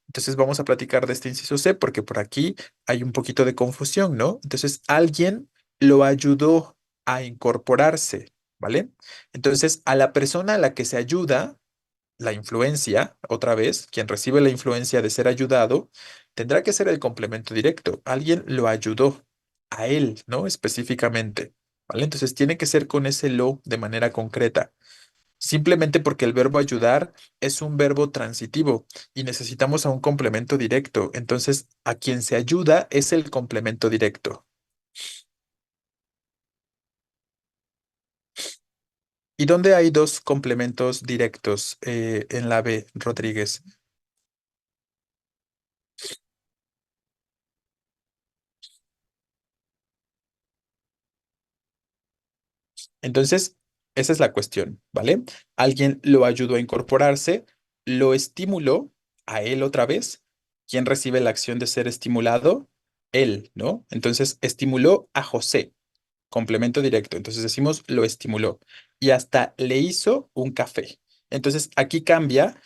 Entonces vamos a platicar de este inciso C porque por aquí hay un poquito de confusión, ¿no? Entonces alguien lo ayudó a incorporarse, ¿vale? Entonces a la persona a la que se ayuda, la influencia, otra vez, quien recibe la influencia de ser ayudado, tendrá que ser el complemento directo. Alguien lo ayudó a él, ¿no? Específicamente, ¿vale? Entonces tiene que ser con ese lo de manera concreta. Simplemente porque el verbo ayudar es un verbo transitivo y necesitamos a un complemento directo. Entonces, a quien se ayuda es el complemento directo. ¿Y dónde hay dos complementos directos en la B, Rodríguez? Entonces, esa es la cuestión, ¿vale? Alguien lo ayudó a incorporarse, lo estimuló a él otra vez. ¿Quién recibe la acción de ser estimulado? Él, ¿no? Entonces, estimuló a José. Complemento directo. Entonces decimos lo estimuló y hasta le hizo un café. Entonces aquí cambia,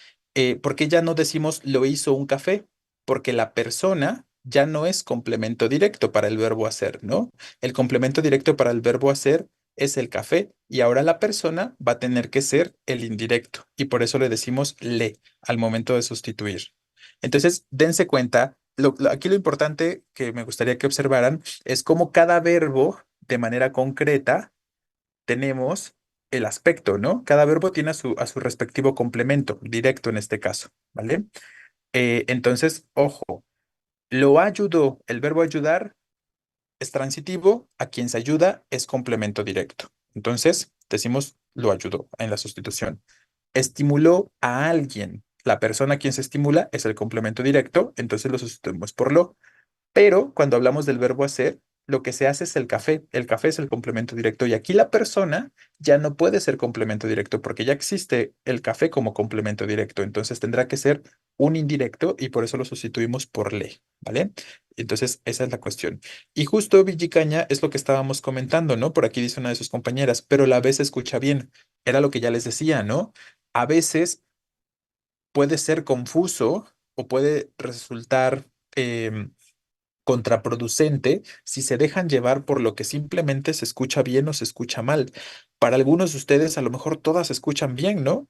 porque ya no decimos lo hizo un café, porque la persona ya no es complemento directo para el verbo hacer, ¿no? El complemento directo para el verbo hacer es el café y ahora la persona va a tener que ser el indirecto y por eso le decimos le al momento de sustituir. Entonces, dense cuenta, aquí lo importante que me gustaría que observaran es cómo cada verbo de manera concreta tenemos el aspecto, ¿no? Cada verbo tiene a su respectivo complemento, directo en este caso, ¿vale? Entonces, ojo, lo ayudó, el verbo ayudar es transitivo, a quien se ayuda es complemento directo. Entonces, decimos lo ayudó en la sustitución. Estimuló a alguien. La persona a quien se estimula es el complemento directo, entonces lo sustituimos por lo. Pero cuando hablamos del verbo hacer, lo que se hace es el café. El café es el complemento directo y aquí la persona ya no puede ser complemento directo porque ya existe el café como complemento directo. Entonces tendrá que ser un indirecto y por eso lo sustituimos por le, ¿vale? Entonces esa es la cuestión. Y justo Villicaña es lo que estábamos comentando, ¿no? Por aquí dice una de sus compañeras, pero la vez se escucha bien. Era lo que ya les decía, ¿no? A veces puede ser confuso o puede resultar... contraproducente si se dejan llevar por lo que simplemente se escucha bien o se escucha mal. Para algunos de ustedes a lo mejor todas se escuchan bien, ¿no?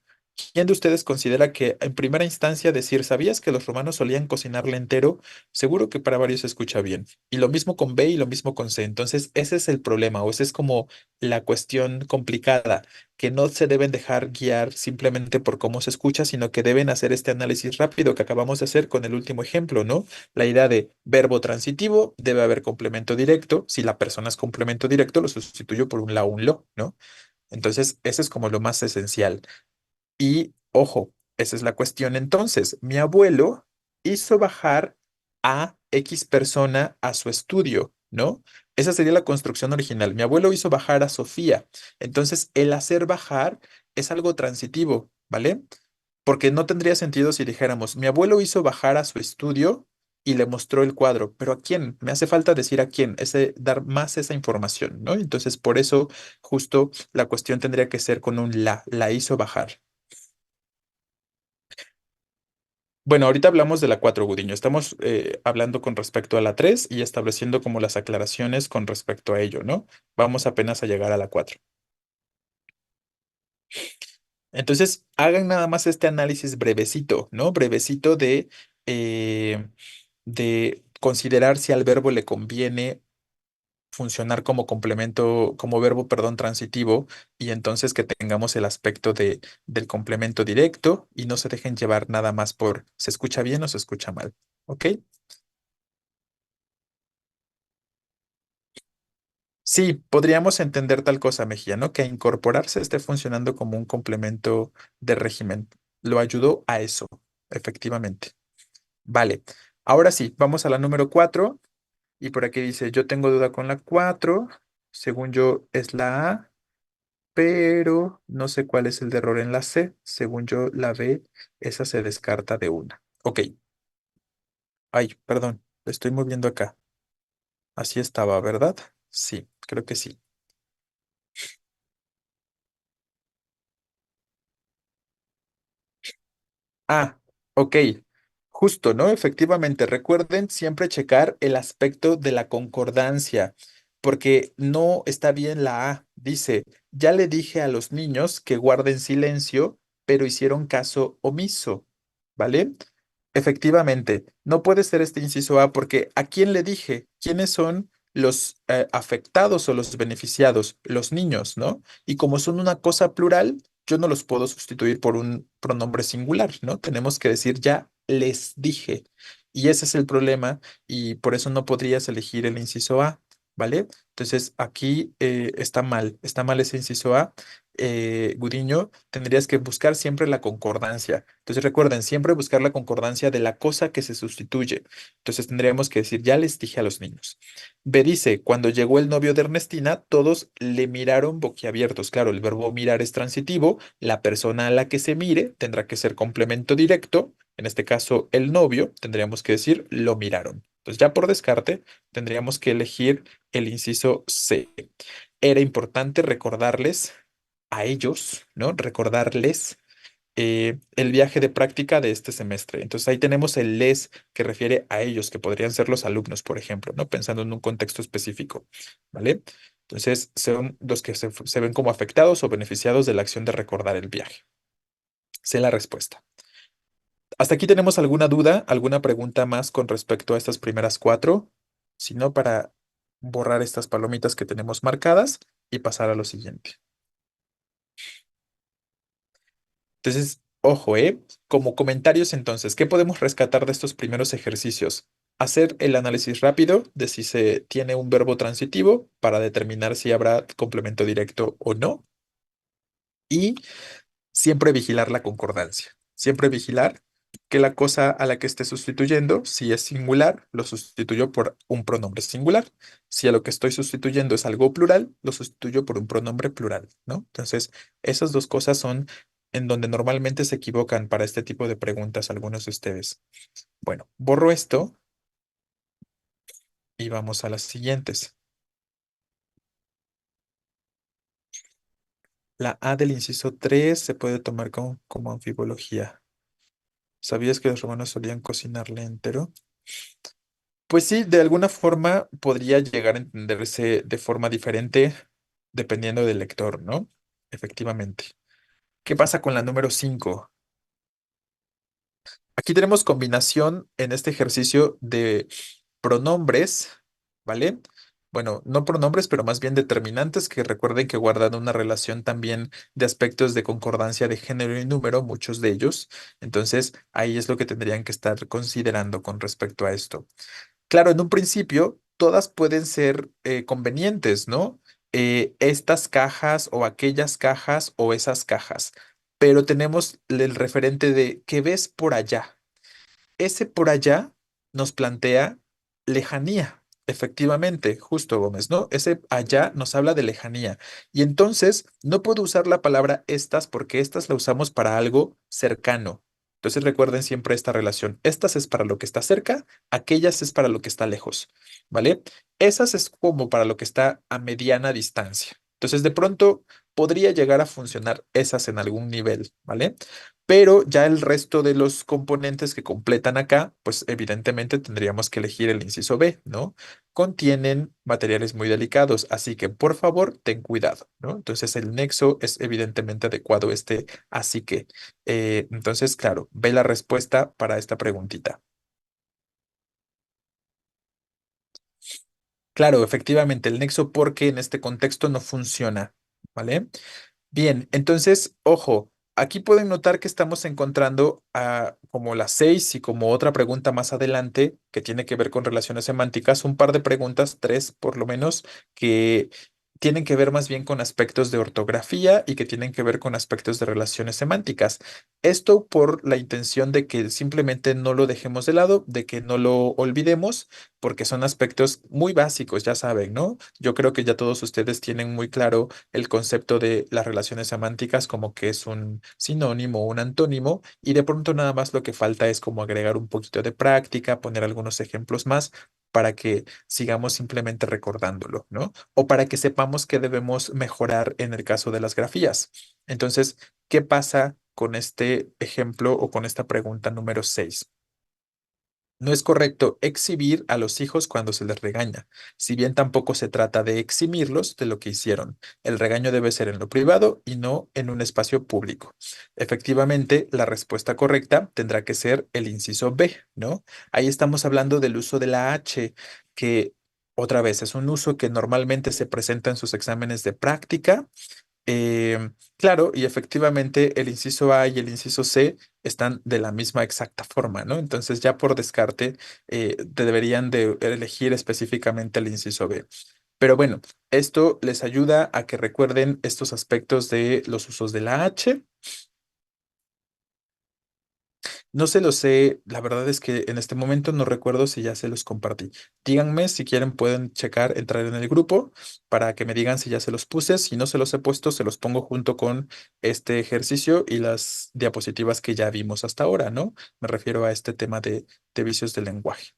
¿Quién de ustedes considera que en primera instancia decir, ¿sabías que los romanos solían cocinarle entero? Seguro que para varios se escucha bien. Y lo mismo con B y lo mismo con C. Entonces, ese es el problema o esa es como la cuestión complicada, que no se deben dejar guiar simplemente por cómo se escucha, sino que deben hacer este análisis rápido que acabamos de hacer con el último ejemplo, ¿no? La idea de verbo transitivo, debe haber complemento directo. Si la persona es complemento directo, lo sustituyo por un la o un lo, ¿no? Entonces, eso es como lo más esencial. Y ojo, esa es la cuestión. Entonces, mi abuelo hizo bajar a X persona a su estudio, ¿no? Esa sería la construcción original. Mi abuelo hizo bajar a Sofía. Entonces, el hacer bajar es algo transitivo, ¿vale? Porque no tendría sentido si dijéramos, mi abuelo hizo bajar a su estudio y le mostró el cuadro, pero ¿a quién? Me hace falta decir a quién, ese, dar más esa información, ¿no? Entonces, por eso, justo la cuestión tendría que ser con un la hizo bajar. Bueno, ahorita hablamos de la 4 Gudiño. Estamos hablando con respecto a la 3 y estableciendo como las aclaraciones con respecto a ello, ¿no? Vamos apenas a llegar a la 4. Entonces, hagan nada más este análisis brevecito, ¿no? Brevecito eh, de considerar si al verbo le conviene funcionar como complemento, como verbo, perdón, transitivo, y entonces que tengamos el aspecto del complemento directo y no se dejen llevar nada más por se escucha bien o se escucha mal. ¿Ok? Sí, podríamos entender tal cosa, Mejía, ¿no? Que incorporarse esté funcionando como un complemento de régimen. Lo ayudó a eso, efectivamente. Vale. Ahora sí, vamos a la número 4. Y por aquí dice, yo tengo duda con la 4. Según yo es la A, pero no sé cuál es el de error en la C. Según yo, la B, esa se descarta de una. Ok. Ay, perdón, lo estoy moviendo acá. Así estaba, ¿verdad? Sí, creo que sí. Ah, ok. Justo, ¿no? Efectivamente, recuerden siempre checar el aspecto de la concordancia, porque no está bien la A. Dice, ya le dije a los niños que guarden silencio, pero hicieron caso omiso, ¿vale? Efectivamente, no puede ser este inciso A porque ¿a quién le dije? ¿Quiénes son los afectados o los beneficiados? Los niños, ¿no? Y como son una cosa plural, yo no los puedo sustituir por un pronombre singular, ¿no? Tenemos que decir ya les dije. Y ese es el problema y por eso no podrías elegir el inciso A. ¿vale? Entonces aquí está mal ese inciso A. Gudiño, tendrías que buscar siempre la concordancia. Entonces recuerden, siempre buscar la concordancia de la cosa que se sustituye. Entonces tendríamos que decir, ya les dije a los niños. B dice, cuando llegó el novio de Ernestina, todos le miraron boquiabiertos. Claro, el verbo mirar es transitivo. La persona a la que se mire tendrá que ser complemento directo. En este caso, el novio, tendríamos que decir, lo miraron. Entonces ya por descarte, tendríamos que elegir el inciso C. Era importante recordarles a ellos, ¿no? Recordarles el viaje de práctica de este semestre. Entonces ahí tenemos el les que refiere a ellos, que podrían ser los alumnos, por ejemplo, ¿no? Pensando en un contexto específico, ¿vale? Entonces son los que se ven como afectados o beneficiados de la acción de recordar el viaje. Sé la respuesta. ¿Hasta aquí tenemos alguna duda, alguna pregunta más con respecto a estas primeras cuatro? Si no, para borrar estas palomitas que tenemos marcadas y pasar a lo siguiente. Entonces, ojo, como comentarios entonces, ¿qué podemos rescatar de estos primeros ejercicios? Hacer el análisis rápido de si se tiene un verbo transitivo para determinar si habrá complemento directo o no. Y siempre vigilar la concordancia. Siempre vigilar que la cosa a la que esté sustituyendo, si es singular, lo sustituyo por un pronombre singular. Si a lo que estoy sustituyendo es algo plural, lo sustituyo por un pronombre plural, ¿no? Entonces, esas dos cosas son en donde normalmente se equivocan para este tipo de preguntas algunos de ustedes. Bueno, borro esto y vamos a las siguientes. La A del inciso 3 se puede tomar como anfibología. ¿Sabías que los romanos solían cocinarle entero? Pues sí, de alguna forma podría llegar a entenderse de forma diferente dependiendo del lector, ¿no? Efectivamente. ¿Qué pasa con la número 5? Aquí tenemos combinación en este ejercicio de pronombres, ¿vale? Bueno, no pronombres, pero más bien determinantes que recuerden que guardan una relación también de aspectos de concordancia de género y número, muchos de ellos. Entonces, ahí es lo que tendrían que estar considerando con respecto a esto. Claro, en un principio todas pueden ser convenientes, ¿no? Estas cajas o aquellas cajas o esas cajas, pero tenemos el referente de ¿qué ves por allá? Ese por allá nos plantea lejanía, efectivamente, justo Gómez, ¿no? Ese allá nos habla de lejanía. Y entonces no puedo usar la palabra estas porque estas la usamos para algo cercano. Entonces recuerden siempre esta relación. Estas es para lo que está cerca, aquellas es para lo que está lejos, ¿vale? Esas es como para lo que está a mediana distancia. Entonces de pronto podría llegar a funcionar esas en algún nivel, ¿vale? Pero ya el resto de los componentes que completan acá, pues evidentemente tendríamos que elegir el inciso B, ¿no? Contienen materiales muy delicados, así que por favor ten cuidado, ¿no? Entonces el nexo es evidentemente adecuado este, así que, entonces, claro, ve la respuesta para esta preguntita. Claro, efectivamente, el nexo porque en este contexto no funciona, ¿vale? Bien, entonces, ojo, aquí pueden notar que estamos encontrando como las 6 y como otra pregunta más adelante que tiene que ver con relaciones semánticas, un par de preguntas, tres por lo menos, que tienen que ver más bien con aspectos de ortografía y que tienen que ver con aspectos de relaciones semánticas. Esto por la intención de que simplemente no lo dejemos de lado, de que no lo olvidemos, porque son aspectos muy básicos, ya saben, ¿no? Yo creo que ya todos ustedes tienen muy claro el concepto de las relaciones semánticas como que es un sinónimo, un antónimo, y de pronto nada más lo que falta es como agregar un poquito de práctica, poner algunos ejemplos más para que sigamos simplemente recordándolo, ¿no? O para que sepamos qué debemos mejorar en el caso de las grafías. Entonces, ¿qué pasa con este ejemplo o con esta pregunta número 6? No es correcto exhibir a los hijos cuando se les regaña, si bien tampoco se trata de eximirlos de lo que hicieron. El regaño debe ser en lo privado y no en un espacio público. Efectivamente, la respuesta correcta tendrá que ser el inciso B, ¿no? Ahí estamos hablando del uso de la H, que otra vez es un uso que normalmente se presenta en sus exámenes de práctica. Claro, y efectivamente el inciso A y el inciso C están de la misma exacta forma, ¿no? Entonces ya por descarte te deberían de elegir específicamente el inciso B. Pero bueno, esto les ayuda a que recuerden estos aspectos de los usos de la H. No se los sé, la verdad es que en este momento no recuerdo si ya se los compartí. Díganme si quieren, pueden checar, entrar en el grupo para que me digan si ya se los puse. Si no se los he puesto, se los pongo junto con este ejercicio y las diapositivas que ya vimos hasta ahora, ¿no? Me refiero a este tema de vicios del lenguaje.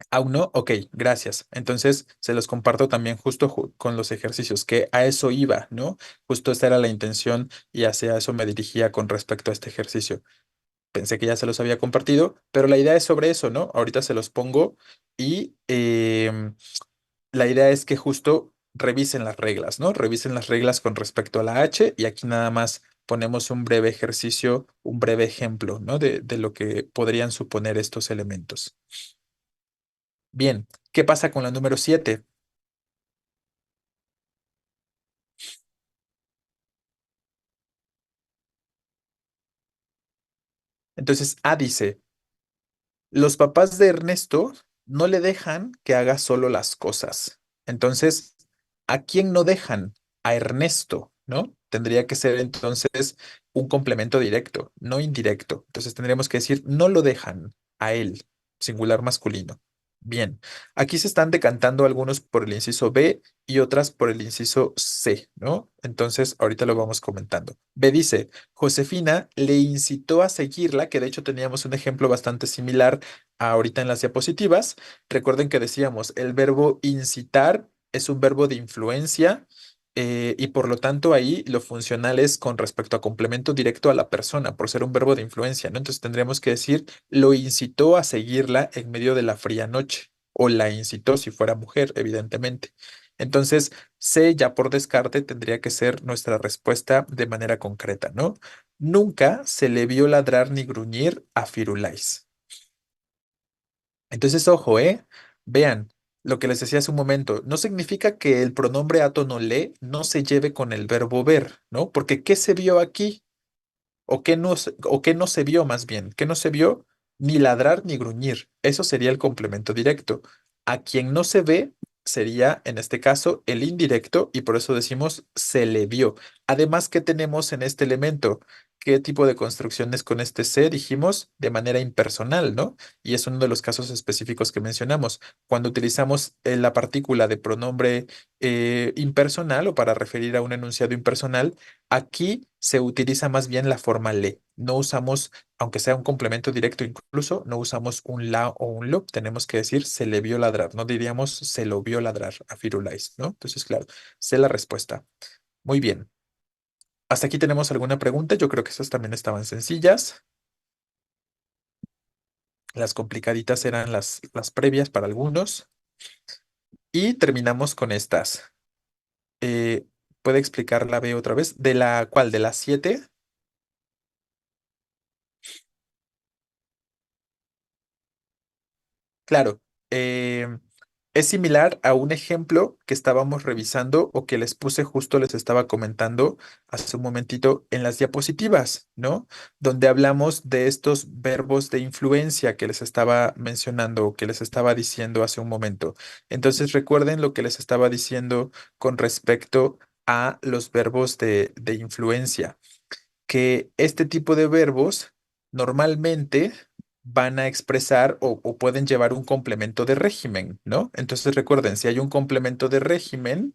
¿Aún no? Ok, gracias. Entonces, se los comparto también justo con los ejercicios, que a eso iba, ¿no? Justo esta era la intención y hacia eso me dirigía con respecto a este ejercicio. Pensé que ya se los había compartido, pero la idea es sobre eso, ¿no? Ahorita se los pongo y la idea es que justo revisen las reglas, ¿no? Revisen las reglas con respecto a la H y aquí nada más ponemos un breve ejercicio, un breve ejemplo, ¿no? De lo que podrían suponer estos elementos. Bien, ¿qué pasa con la número 7? Entonces, A dice, los papás de Ernesto no le dejan que haga solo las cosas. Entonces, ¿a quién no dejan? A Ernesto, ¿no? Tendría que ser entonces un complemento directo, no indirecto. Entonces tendríamos que decir, no lo dejan a él, singular masculino. Bien, aquí se están decantando algunos por el inciso B y otras por el inciso C, ¿no? Entonces, ahorita lo vamos comentando. B dice, Josefina le incitó a seguirla, que de hecho teníamos un ejemplo bastante similar ahorita en las diapositivas. Recuerden que decíamos, el verbo incitar es un verbo de influencia y por lo tanto ahí lo funcional es con respecto a complemento directo a la persona, por ser un verbo de influencia, ¿no? Entonces tendríamos que decir, lo incitó a seguirla en medio de la fría noche, o la incitó si fuera mujer, evidentemente. Entonces, C ya por descarte tendría que ser nuestra respuesta de manera concreta, ¿no? Nunca se le vio ladrar ni gruñir a Firulais. Entonces, ojo, ¿eh? Vean lo que les decía hace un momento. No significa que el pronombre átono le no se lleve con el verbo ver, ¿no? Porque ¿qué se vio aquí? O qué no se vio más bien? ¿Qué no se vio? Ni ladrar ni gruñir. Eso sería el complemento directo. A quien no se ve sería, en este caso, el indirecto y por eso decimos se le vio. Además, ¿qué tenemos en este elemento? ¿Qué tipo de construcciones con este se? Dijimos de manera impersonal, ¿no? Y es uno de los casos específicos que mencionamos. Cuando utilizamos la partícula de pronombre impersonal o para referir a un enunciado impersonal, aquí se utiliza más bien la forma le. No usamos, aunque sea un complemento directo incluso, no usamos un la o un lo. Tenemos que decir se le vio ladrar. No diríamos se lo vio ladrar a Firulais, ¿no? Entonces, claro, sé la respuesta. Muy bien. ¿Hasta aquí tenemos alguna pregunta? Yo creo que esas también estaban sencillas. Las complicaditas eran las previas para algunos. Y terminamos con estas. Eh, ¿Puede explicar la B otra vez? ¿De la cuál? ¿De las 7? Claro, es similar a un ejemplo que estábamos revisando o que les puse justo, les estaba comentando hace un momentito en las diapositivas, ¿no? Donde hablamos de estos verbos de influencia que les estaba mencionando o que les estaba diciendo hace un momento. Entonces recuerden lo que les estaba diciendo con respecto a los verbos de influencia que este tipo de verbos normalmente van a expresar o pueden llevar un complemento de régimen, ¿no? Entonces recuerden, si hay un complemento de régimen,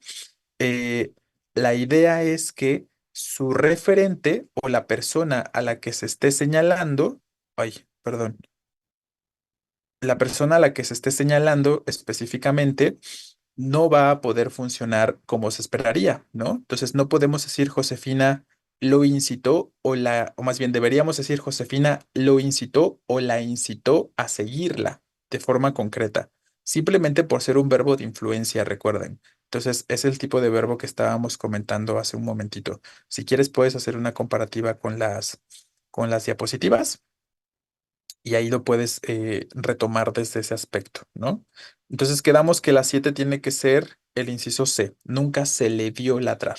eh, la idea es que su referente o la persona a la que se esté señalando, ay, perdón, la persona a la que se esté señalando específicamente no va a poder funcionar como se esperaría, ¿no? Entonces no podemos decir Josefina lo incitó o más bien deberíamos decir Josefina lo incitó o la incitó a seguirla de forma concreta, simplemente por ser un verbo de influencia, recuerden. Entonces es el tipo de verbo que estábamos comentando hace un momentito. Si quieres puedes hacer una comparativa con las diapositivas y ahí lo puedes retomar desde ese aspecto, ¿no? Entonces quedamos que la 7 tiene que ser el inciso C. Nunca se le vio ladrar,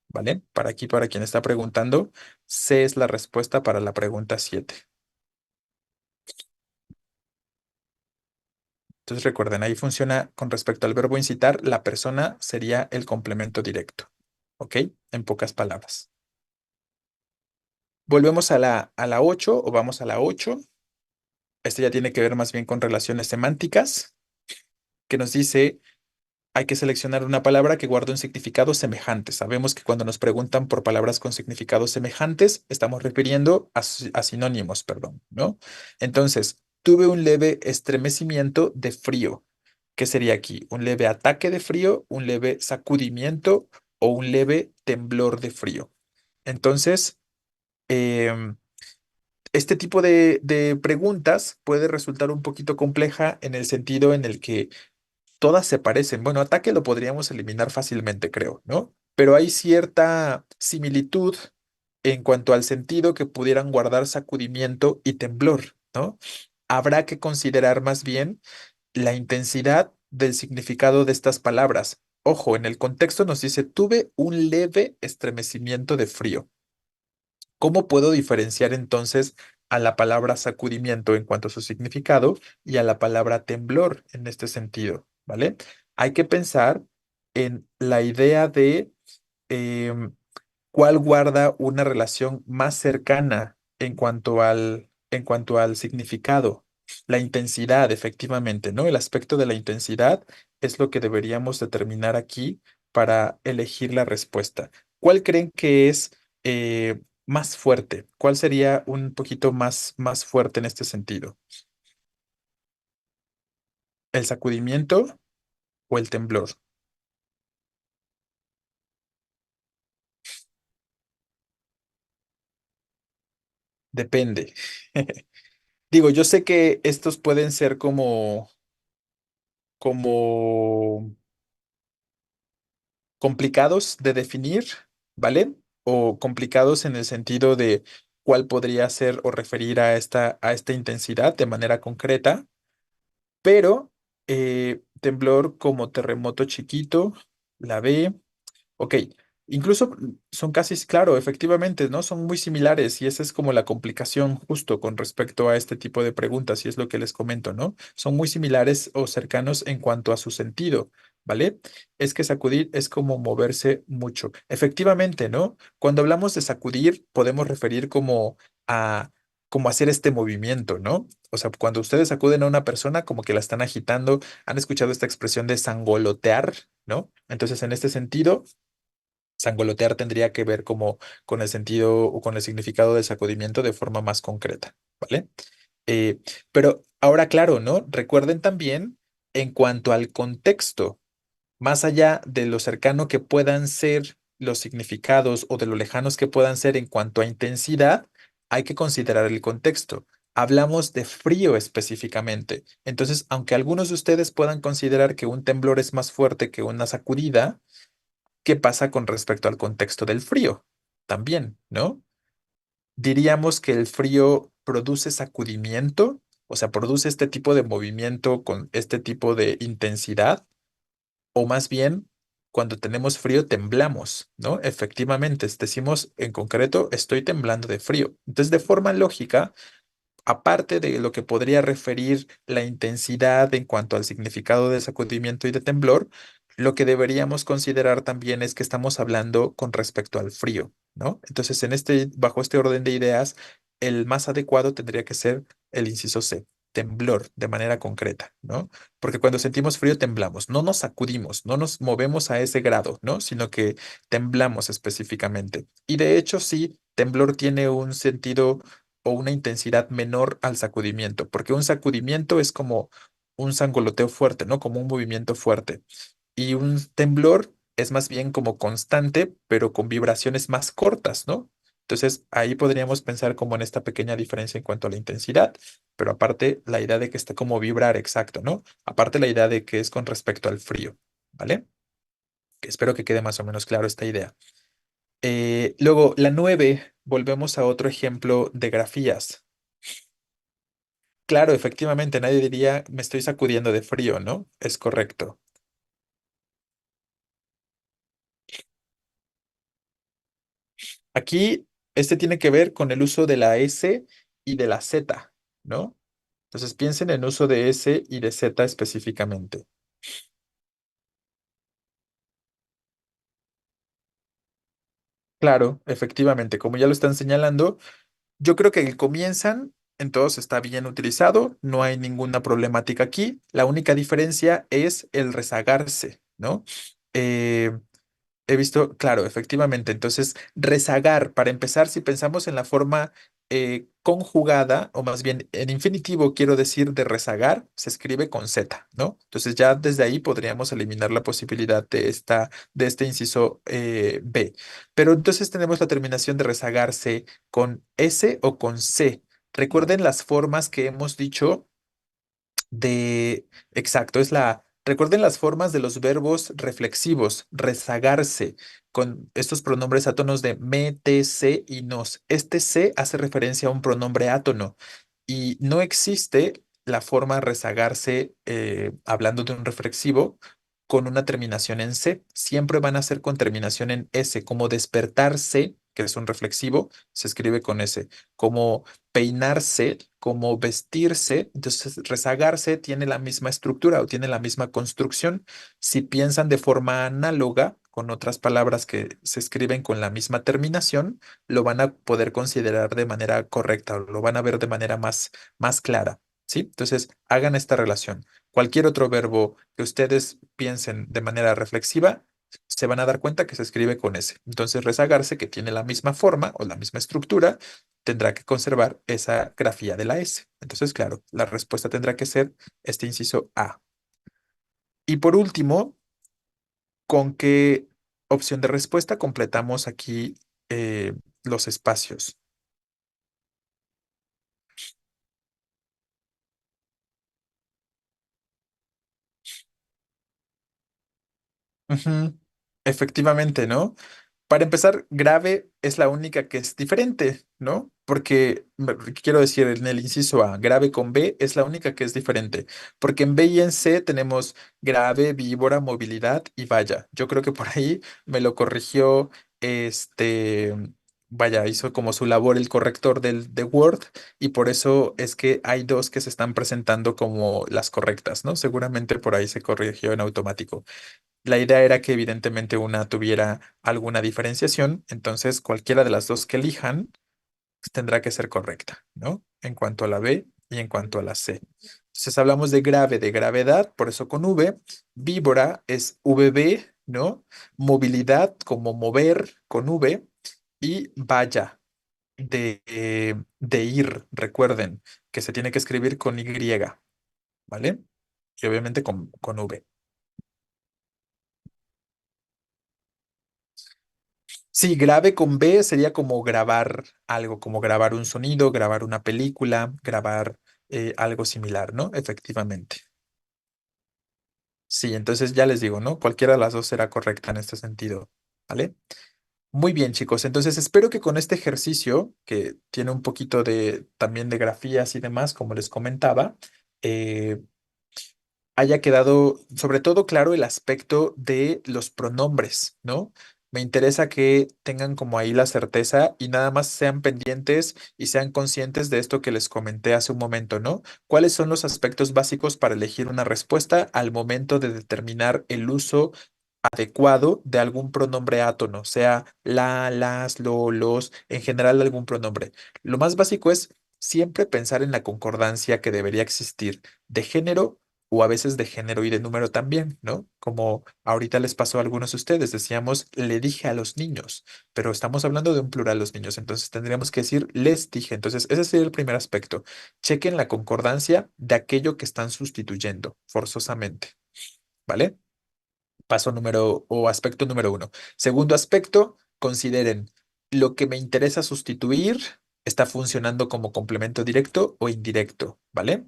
¿vale? Para aquí, para quien está preguntando, C es la respuesta para la pregunta 7. Entonces recuerden, ahí funciona con respecto al verbo incitar, la persona sería el complemento directo. ¿Ok? En pocas palabras. Volvemos a la 8 o vamos a la 8. Este ya tiene que ver más bien con relaciones semánticas, que nos dice hay que seleccionar una palabra que guarde un significado semejante. Sabemos que cuando nos preguntan por palabras con significados semejantes, estamos refiriendo a sinónimos, perdón, ¿no? Entonces, tuve un leve estremecimiento de frío. ¿Qué sería aquí? ¿Un leve ataque de frío, un leve sacudimiento o un leve temblor de frío? Entonces, em, este tipo de preguntas puede resultar un poquito compleja en el sentido en el que todas se parecen. Bueno, ataque lo podríamos eliminar fácilmente, creo, ¿no? Pero hay cierta similitud en cuanto al sentido que pudieran guardar sacudimiento y temblor, ¿no? Habrá que considerar más bien la intensidad del significado de estas palabras. Ojo, en el contexto nos dice, tuve un leve estremecimiento de frío. ¿Cómo puedo diferenciar entonces a la palabra sacudimiento en cuanto a su significado y a la palabra temblor en este sentido? ¿Vale? Hay que pensar en la idea de em, cuál guarda una relación más cercana en cuanto al significado. La intensidad, efectivamente, ¿no? El aspecto de la intensidad es lo que deberíamos determinar aquí para elegir la respuesta. ¿Cuál creen que es más fuerte? ¿Cuál sería un poquito más fuerte en este sentido? ¿El sacudimiento o el temblor? Depende. Digo, yo sé que estos pueden ser como complicados de definir, ¿vale? O complicados en el sentido de cuál podría ser o referir a esta intensidad de manera concreta, pero temblor como terremoto chiquito, la B. Ok, incluso son casi, claro, efectivamente, ¿no? Son muy similares y esa es como la complicación justo con respecto a este tipo de preguntas y es lo que les comento, ¿no? Son muy similares o cercanos en cuanto a su sentido, ¿vale? Es que sacudir es como moverse mucho. Efectivamente, ¿no? Cuando hablamos de sacudir, podemos referir a, como hacer este movimiento, ¿no? O sea, cuando ustedes sacuden a una persona, como que la están agitando, han escuchado esta expresión de sangolotear, ¿no? Entonces, en este sentido sangolotear tendría que ver como con el sentido o con el significado del sacudimiento de forma más concreta, ¿vale? Eh, pero ahora, claro, ¿no? Recuerden también en cuanto al contexto, más allá de lo cercano que puedan ser los significados o de lo lejanos que puedan ser en cuanto a intensidad, hay que considerar el contexto. Hablamos de frío específicamente. Entonces, aunque algunos de ustedes puedan considerar que un temblor es más fuerte que una sacudida, ¿qué pasa con respecto al contexto del frío? También, ¿no? Diríamos que el frío produce sacudimiento, o sea, produce este tipo de movimiento con este tipo de intensidad, o más bien, cuando tenemos frío temblamos, ¿no? Efectivamente, decimos en concreto, estoy temblando de frío. Entonces, de forma lógica, aparte de lo que podría referir la intensidad en cuanto al significado de sacudimiento y de temblor, lo que deberíamos considerar también es que estamos hablando con respecto al frío, ¿no? Entonces, bajo este orden de ideas, el más adecuado tendría que ser el inciso C, temblor, de manera concreta, ¿no? Porque cuando sentimos frío temblamos, no nos sacudimos, no nos movemos a ese grado, ¿no? Sino que temblamos específicamente. Y de hecho, sí, temblor tiene un sentido o una intensidad menor al sacudimiento, porque un sacudimiento es como un sangoloteo fuerte, ¿no? Como un movimiento fuerte. Y un temblor es más bien como constante, pero con vibraciones más cortas, ¿no? Entonces, ahí podríamos pensar como en esta pequeña diferencia en cuanto a la intensidad, pero aparte la idea de que está como vibrar exacto, ¿no? Aparte la idea de que es con respecto al frío, ¿vale? Que espero que quede más o menos claro esta idea. Luego, la 9 volvemos a otro ejemplo de grafías. Claro, efectivamente, nadie diría me estoy sacudiendo de frío, ¿no? Es correcto. Aquí, este tiene que ver con el uso de la S y de la Z, ¿no? Entonces piensen en uso de S y de Z específicamente. Claro, efectivamente, como ya lo están señalando, yo creo que el comienzan, entonces está bien utilizado, no hay ninguna problemática aquí. La única diferencia es el rezagarse, ¿no? Eh, He visto, claro, efectivamente. Entonces, rezagar, para empezar, si pensamos en la forma conjugada, o más bien en infinitivo, quiero decir, de rezagar, se escribe con Z, ¿no? Entonces, ya desde ahí podríamos eliminar la posibilidad de este inciso B. Pero entonces tenemos la terminación de rezagarse con S o con C. Recuerden las formas que hemos dicho exacto, recuerden las formas de los verbos reflexivos, rezagarse, con estos pronombres átonos de me, te, se y nos. Este se hace referencia a un pronombre átono y no existe la forma rezagarse hablando de un reflexivo con una terminación en se. Siempre van a ser con terminación en s, como despertarse, que es un reflexivo, se escribe con s, como peinarse, como vestirse. Entonces, rezagarse tiene la misma estructura o tiene la misma construcción. Si piensan de forma análoga, con otras palabras que se escriben con la misma terminación, lo van a poder considerar de manera correcta o lo van a ver de manera más clara. ¿Sí? Entonces, hagan esta relación. Cualquier otro verbo que ustedes piensen de manera reflexiva, se van a dar cuenta que se escribe con S. Entonces, rezagarse, que tiene la misma forma o la misma estructura, tendrá que conservar esa grafía de la S. Entonces, claro, la respuesta tendrá que ser este inciso A. Y por último, ¿con qué opción de respuesta completamos aquí los espacios? Ujú. Efectivamente, ¿no? Para empezar, grave es la única que es diferente, ¿no? Porque quiero decir, en el inciso A, grave con B es la única que es diferente. Porque en B y en C tenemos grave, víbora, movilidad y vaya. Yo creo que por ahí me lo corrigió este. Vaya, hizo como su labor el corrector de Word y por eso es que hay dos que se están presentando como las correctas, ¿no? Seguramente por ahí se corrigió en automático. La idea era que evidentemente una tuviera alguna diferenciación, entonces cualquiera de las dos que elijan pues, tendrá que ser correcta, ¿no? En cuanto a la B y en cuanto a la C. Entonces hablamos de grave, de gravedad, por eso con V. Víbora es VB, ¿no? Movilidad como mover con V. Y vaya, de ir, recuerden que se tiene que escribir con Y, ¿vale? Y obviamente con V. Sí, grave con B sería como grabar algo, como grabar un sonido, grabar una película, grabar algo similar, ¿no? Efectivamente. Sí, entonces ya les digo, ¿no? Cualquiera de las dos será correcta en este sentido, ¿vale? Muy bien, chicos. Entonces espero que con este ejercicio, que tiene un poquito de también de grafías y demás, como les comentaba, eh, haya quedado sobre todo claro el aspecto de los pronombres, ¿no? Me interesa que tengan como ahí la certeza y nada más sean pendientes y sean conscientes de esto que les comenté hace un momento, ¿no? ¿Cuáles son los aspectos básicos para elegir una respuesta al momento de determinar el uso adecuado de algún pronombre átono, sea la, las, lo, los, en general algún pronombre? Lo más básico es siempre pensar en la concordancia que debería existir de género o a veces de género y de número también, ¿no? Como ahorita les pasó a algunos de ustedes, decíamos, le dije a los niños, pero estamos hablando de un plural los niños, entonces tendríamos que decir les dije. Entonces, ese sería el primer aspecto. Chequen la concordancia de aquello que están sustituyendo forzosamente, ¿vale? Paso número o aspecto número uno. Segundo aspecto, consideren lo que me interesa sustituir está funcionando como complemento directo o indirecto, ¿vale?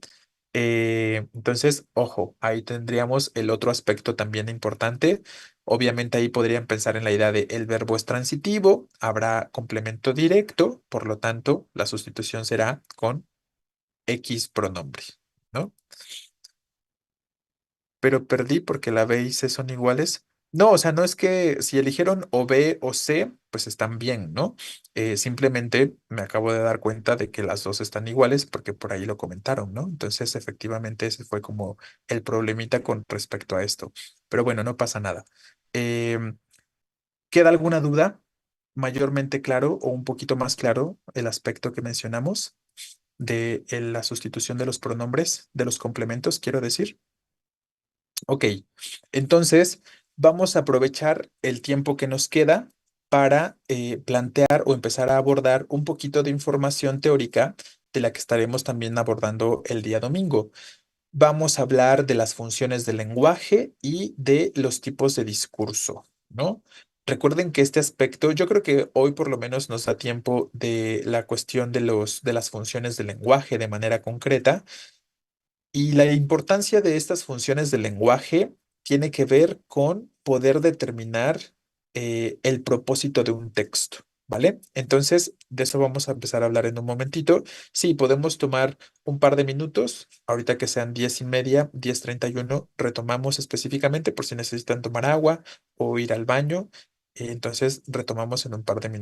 Entonces, ojo, ahí tendríamos el otro aspecto también importante. Obviamente ahí podrían pensar en la idea de el verbo es transitivo, habrá complemento directo, por lo tanto, la sustitución será con X pronombre, ¿no? Pero perdí porque la B y C son iguales. No, o sea, no es que si eligieron o B o C, pues están bien, ¿no? Simplemente me acabo de dar cuenta de que las dos están iguales porque por ahí lo comentaron, ¿no? Entonces, efectivamente, ese fue como el problemita con respecto a esto. Pero bueno, no pasa nada. Em, ¿Queda alguna duda? Mayormente claro o un poquito más claro el aspecto que mencionamos de la sustitución de los pronombres, de los complementos, quiero decir. Ok, entonces vamos a aprovechar el tiempo que nos queda para plantear o empezar a abordar un poquito de información teórica de la que estaremos también abordando el día domingo. Vamos a hablar de las funciones del lenguaje y de los tipos de discurso, ¿no? Recuerden que este aspecto, yo creo que hoy por lo menos nos da tiempo de la cuestión de las funciones del lenguaje de manera concreta. Y la importancia de estas funciones del lenguaje tiene que ver con poder determinar el propósito de un texto, ¿vale? Entonces, de eso vamos a empezar a hablar en un momentito. Sí, podemos tomar un par de minutos, ahorita que sean 10:30, 10:31, retomamos específicamente por si necesitan tomar agua o ir al baño. Entonces, retomamos en un par de minutos.